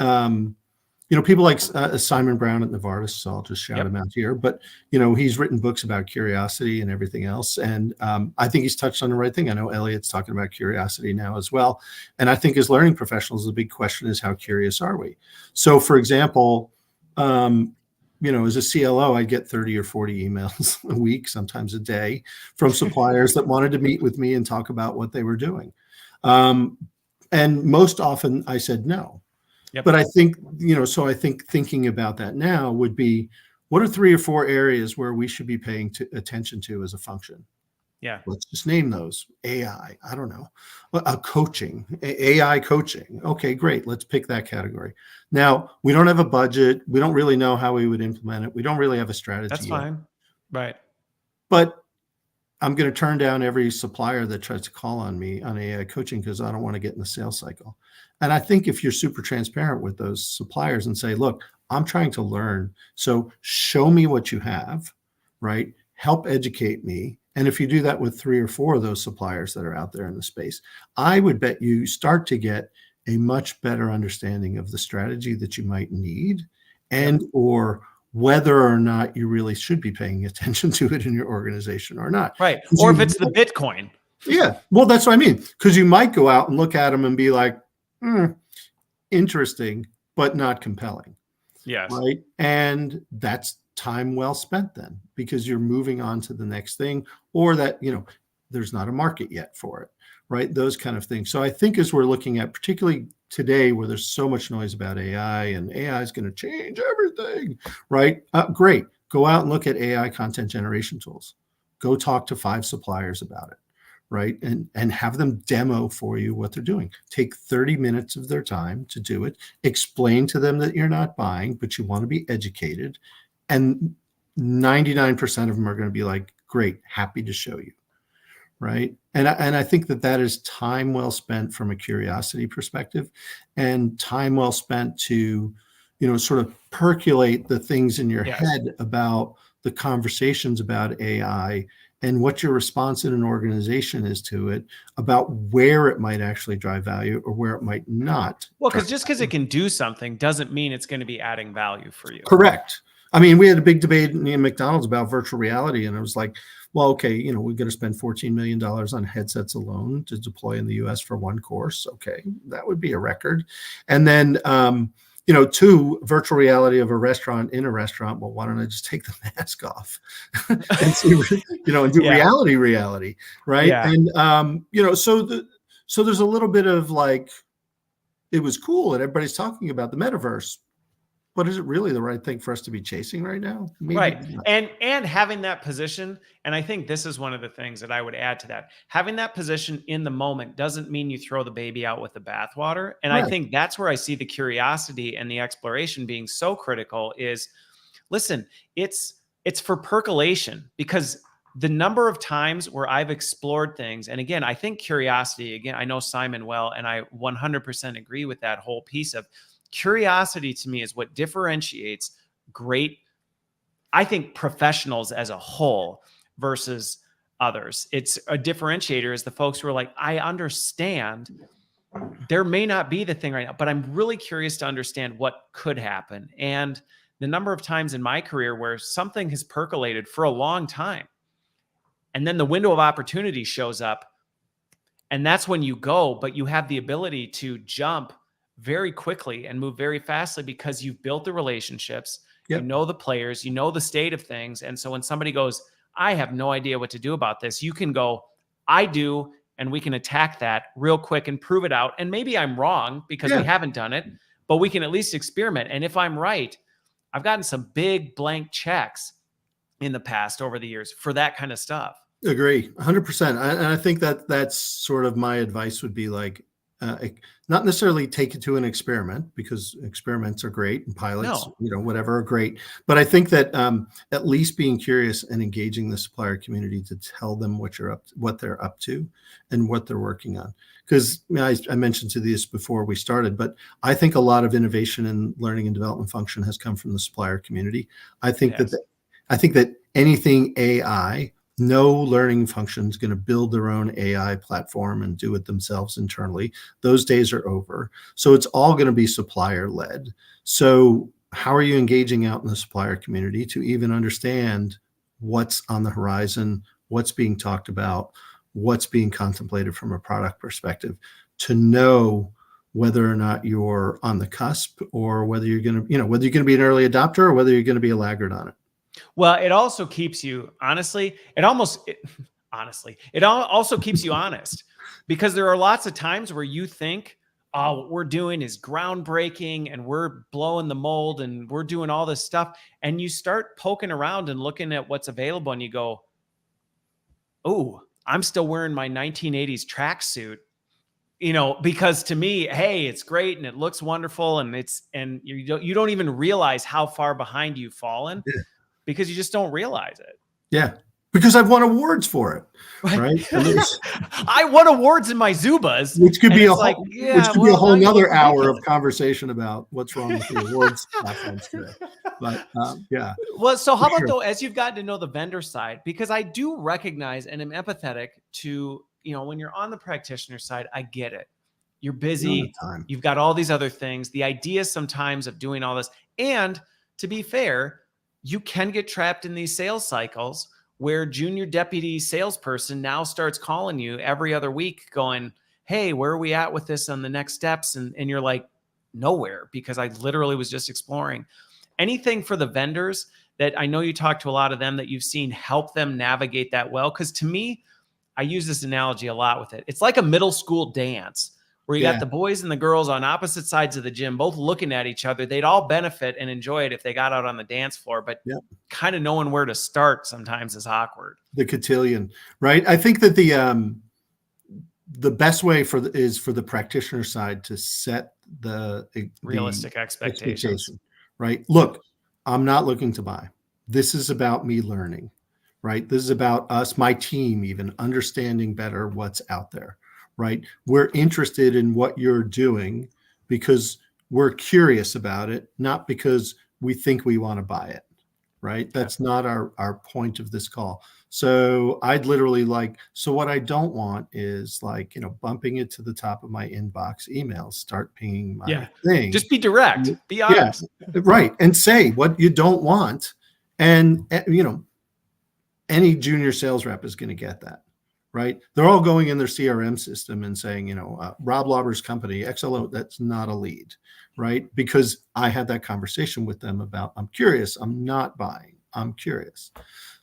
Speaker 2: people like Simon Brown at Novartis, so I'll just shout him out here. But, he's written books about curiosity and everything else. And I think he's touched on the right thing. I know Elliot's talking about curiosity now as well. And I think as learning professionals, the big question is, how curious are we? So, for example, as a CLO, I get 30 or 40 emails a week, sometimes a day, from suppliers that wanted to meet with me and talk about what they were doing. And most often I said no. Yep. But I think, I think thinking about that now would be, what are 3 or 4 areas where we should be paying attention to as a function?
Speaker 1: Yeah.
Speaker 2: Let's just name those. AI, I don't know. Coaching, AI coaching. Okay, great. Let's pick that category. Now, we don't have a budget. We don't really know how we would implement it. We don't really have a strategy.
Speaker 1: That's fine. Right.
Speaker 2: But I'm going to turn down every supplier that tries to call on me on AI coaching because I don't want to get in the sales cycle. And I think if you're super transparent with those suppliers and say, look, I'm trying to learn, so show me what you have, right? Help educate me. And if you do that with 3 or 4 of those suppliers that are out there in the space, I would bet you start to get a much better understanding of the strategy that you might need, and or whether or not you really should be paying attention to it in your organization or not.
Speaker 1: Right. Or if it's the Bitcoin.
Speaker 2: Yeah. Well, that's what I mean. Because you might go out and look at them and be like, interesting, but not compelling.
Speaker 1: Yes.
Speaker 2: Right. And that's time well spent then, because you're moving on to the next thing, or that, there's not a market yet for it. Right. Those kind of things. So I think as we're looking at, particularly today, where there's so much noise about AI and AI is going to change everything. Right. Great. Go out and look at AI content generation tools. Go talk to 5 suppliers about it. Right. And have them demo for you what they're doing. Take 30 minutes of their time to do it. Explain to them that you're not buying, but you want to be educated. And 99% of them are going to be like, great, happy to show you. Right. And I think that is time well spent from a curiosity perspective, and time well spent to, sort of percolate the things in your head about the conversations about AI and what your response in an organization is to it, about where it might actually drive value or where it might not.
Speaker 1: Well, because just because it can do something doesn't mean it's going to be adding value for you.
Speaker 2: Correct. I mean, we had a big debate in McDonald's about virtual reality, and it was like, well, okay, we're going to spend $14 million on headsets alone to deploy in the US for one course. Okay, that would be a record. And then, 2, virtual reality of a restaurant in a restaurant. Well, why don't I just take the mask off and see, and do reality, right?
Speaker 1: Yeah.
Speaker 2: And, so there's a little bit of like, it was cool and everybody's talking about the metaverse. But is it really the right thing for us to be chasing right now? Maybe
Speaker 1: right.
Speaker 2: not.
Speaker 1: And having that position, and I think this is one of the things that I would add to that. Having that position in the moment doesn't mean you throw the baby out with the bathwater. And I think that's where I see the curiosity and the exploration being so critical is, listen, it's for percolation, because the number of times where I've explored things, and again, I think curiosity, again, I know Simon well, and I 100% agree with that whole piece of curiosity. To me is what differentiates great, I think, professionals as a whole versus others. It's a differentiator is the folks who are like, I understand there may not be the thing right now, but I'm really curious to understand what could happen. And the number of times in my career where something has percolated for a long time, and then the window of opportunity shows up, and that's when you go, but you have the ability to jump very quickly and move very fastly because you've built the relationships, you know the players, you know the state of things. And so when somebody goes, I have no idea what to do about this, you can go, I do, and we can attack that real quick and prove it out. And maybe I'm wrong because we haven't done it, but we can at least experiment. And if I'm right, I've gotten some big blank checks in the past over the years for that kind of stuff.
Speaker 2: Agree 100%. And I think that's sort of my advice would be like, not necessarily take it to an experiment, because experiments are great and pilots,
Speaker 1: No.
Speaker 2: Whatever are great. But I think that at least being curious and engaging the supplier community to tell them what they're up to and what they're working on. Because I mentioned to this before we started, but I think a lot of innovation in learning and development function has come from the supplier community. I think that anything AI, no learning function is going to build their own AI platform and do it themselves internally. Those days are over. So it's all going to be supplier led. So how are you engaging out in the supplier community to even understand what's on the horizon, what's being talked about, what's being contemplated from a product perspective, to know whether or not you're on the cusp, or whether you're going to be an early adopter, or whether you're going to be a laggard on it.
Speaker 1: Well, it also keeps you, honestly, it also keeps you honest, because there are lots of times where you think, oh, what we're doing is groundbreaking and we're blowing the mold and we're doing all this stuff. And you start poking around and looking at what's available and you go, oh, I'm still wearing my 1980s tracksuit, because to me, hey, it's great and it looks wonderful, and you don't even realize how far behind you've fallen. Yeah. Because you just don't realize it.
Speaker 2: Yeah. Because I've won awards for it. Right.
Speaker 1: I won awards in my Zubas.
Speaker 2: Which could be a whole nother hour of conversation about what's wrong with the awards platforms today. But yeah.
Speaker 1: Well, so how about though, as you've gotten to know the vendor side, because I do recognize and am empathetic to, when you're on the practitioner side, I get it. You're busy. You've got all these other things. The idea sometimes of doing all this. And to be fair, you can get trapped in these sales cycles where junior deputy salesperson now starts calling you every other week going, hey, where are we at with this on the next steps? And you're like, nowhere, because I literally was just exploring. Anything for the vendors that I know you talk to a lot of them that you've seen help them navigate that well? Because to me, I use this analogy a lot with it. It's like a middle school dance where you got the boys and the girls on opposite sides of the gym, both looking at each other. They'd all benefit and enjoy it if they got out on the dance floor, but kind of knowing where to start sometimes is awkward.
Speaker 2: The cotillion, right? I think that the best way is for the practitioner side to set the
Speaker 1: realistic expectations,
Speaker 2: right? Look, I'm not looking to buy. This is about me learning, right? This is about us, my team, even understanding better what's out there. Right? We're interested in what you're doing because we're curious about it, not because we think we want to buy it. Right? That's not our point of this call. So I'd literally so what I don't want is bumping it to the top of my inbox emails, start pinging my thing.
Speaker 1: Just be direct, be honest.
Speaker 2: Yeah, right. And say what you don't want. And, any junior sales rep is going to get that. Right? They're all going in their CRM system and saying, Rob Lauber's company, XLO, that's not a lead, right? Because I had that conversation with them about, I'm curious, I'm not buying, I'm curious.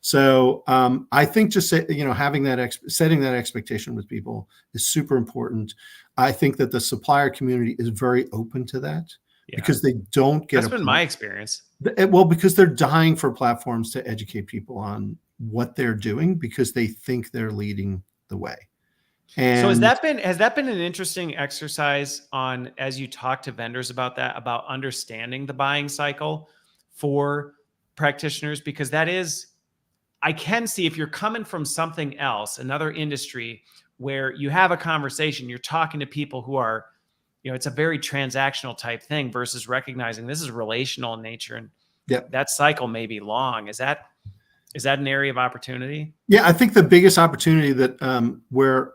Speaker 2: So I think just having setting that expectation with people is super important. I think that the supplier community is very open to that because they don't get.
Speaker 1: That's been my experience.
Speaker 2: Well, because they're dying for platforms to educate people on what they're doing because they think they're leading the way. And
Speaker 1: so has that been an interesting exercise on, as you talk to vendors about that, about understanding the buying cycle for practitioners? Because I can see if you're coming from something else, another industry where you have a conversation, you're talking to people who are, it's a very transactional type thing versus recognizing this is relational in nature. And that cycle may be long. Is that an area of opportunity?
Speaker 2: Yeah, I think the biggest opportunity that where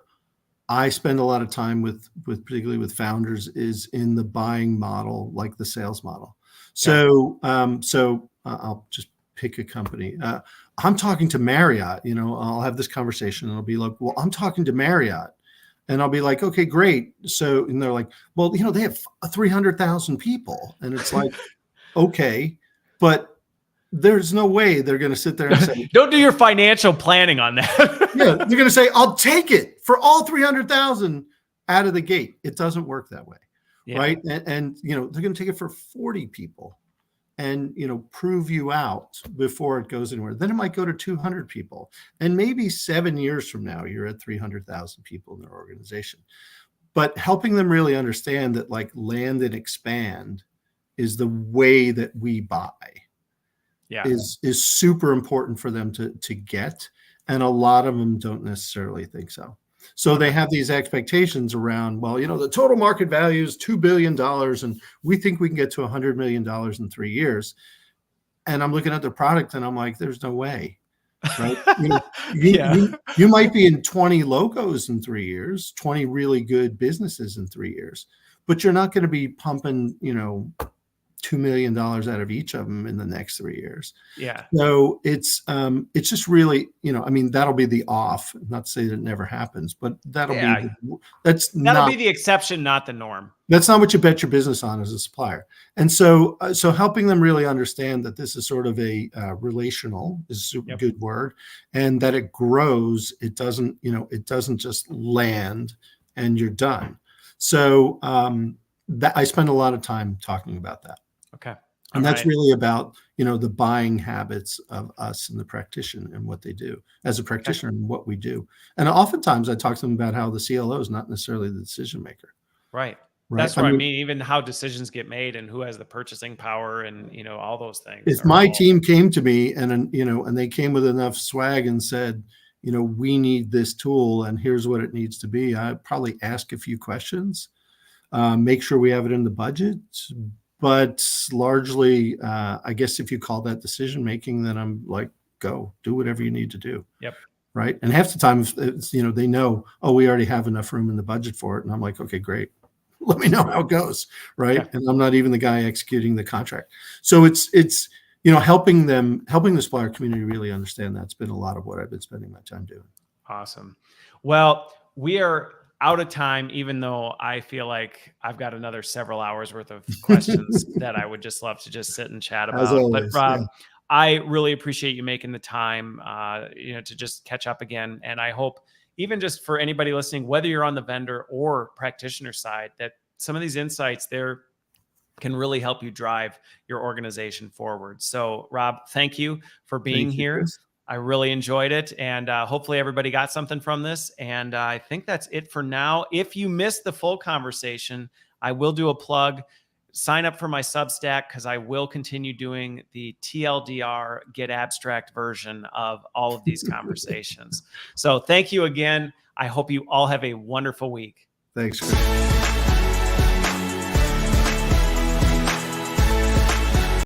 Speaker 2: I spend a lot of time with particularly with founders is in the buying model, like the sales model. So I'll just pick a company. I'm talking to Marriott. I'll have this conversation and I'll be like, well, I'm talking to Marriott. And I'll be like, okay, great. So, and they're like, well, they have 300,000 people. And it's like, okay, but there's no way they're going to sit there and say,
Speaker 1: don't do your financial planning on that.
Speaker 2: Yeah, they're going to say, I'll take it for all 300,000 out of the gate. It doesn't work that way. Right. And they're going to take it for 40 people and, prove you out before it goes anywhere. Then it might go to 200 people. And maybe 7 years from now, you're at 300,000 people in their organization. but helping them really understand that like land and expand is the way that we buy is super important for them to get. And a lot of them don't necessarily think so. So they have these expectations around, well, the total market value is $2 billion and we think we can get to $100 million in 3 years. And I'm looking at the product and I'm like, there's no way, right? You might be in 20 logos in 3 years, 20 really good businesses in 3 years, but you're not going to be pumping, $2 million out of each of them in the next 3 years.
Speaker 1: Yeah.
Speaker 2: So it's just really, that'll be the off, not to say that it never happens, but that'll be
Speaker 1: the exception, not the norm.
Speaker 2: That's not what you bet your business on as a supplier. And so helping them really understand that this is sort of a relational is a super good word, and that it grows. It doesn't just land and you're done. So that I spend a lot of time talking about that.
Speaker 1: Okay.
Speaker 2: And that's really about, the buying habits of us and the practitioner and what they do as a practitioner and what we do. And oftentimes I talk to them about how the CLO is not necessarily the decision maker.
Speaker 1: Right. That's what I mean, even how decisions get made and who has the purchasing power and, all those things.
Speaker 2: If my team came to me and they came with enough swag and said, we need this tool and here's what it needs to be, I'd probably ask a few questions, make sure we have it in the budget. But largely, I guess if you call that decision making, then I'm like, go do whatever you need to do.
Speaker 1: Yep.
Speaker 2: Right. And half the time, it's, they know, oh, we already have enough room in the budget for it. And I'm like, okay, great. Let me know how it goes. Right. Yeah. And I'm not even the guy executing the contract. So it's helping the supplier community really understand that's been a lot of what I've been spending my time doing.
Speaker 1: Awesome. Well, we are out of time, even though I feel like I've got another several hours worth of questions that I would just love to just sit and chat about.
Speaker 2: Always,
Speaker 1: but Rob, I really appreciate you making the time, to just catch up again. And I hope even just for anybody listening, whether you're on the vendor or practitioner side, that some of these insights there can really help you drive your organization forward. So Rob, thank you for being here.
Speaker 2: Chris.
Speaker 1: I really enjoyed it, and hopefully everybody got something from this. And I think that's it for now. If you missed the full conversation, I will do a plug. Sign up for my Substack because I will continue doing the TLDR Get Abstract version of all of these conversations. So thank you again. I hope you all have a wonderful week.
Speaker 2: Thanks, Chris.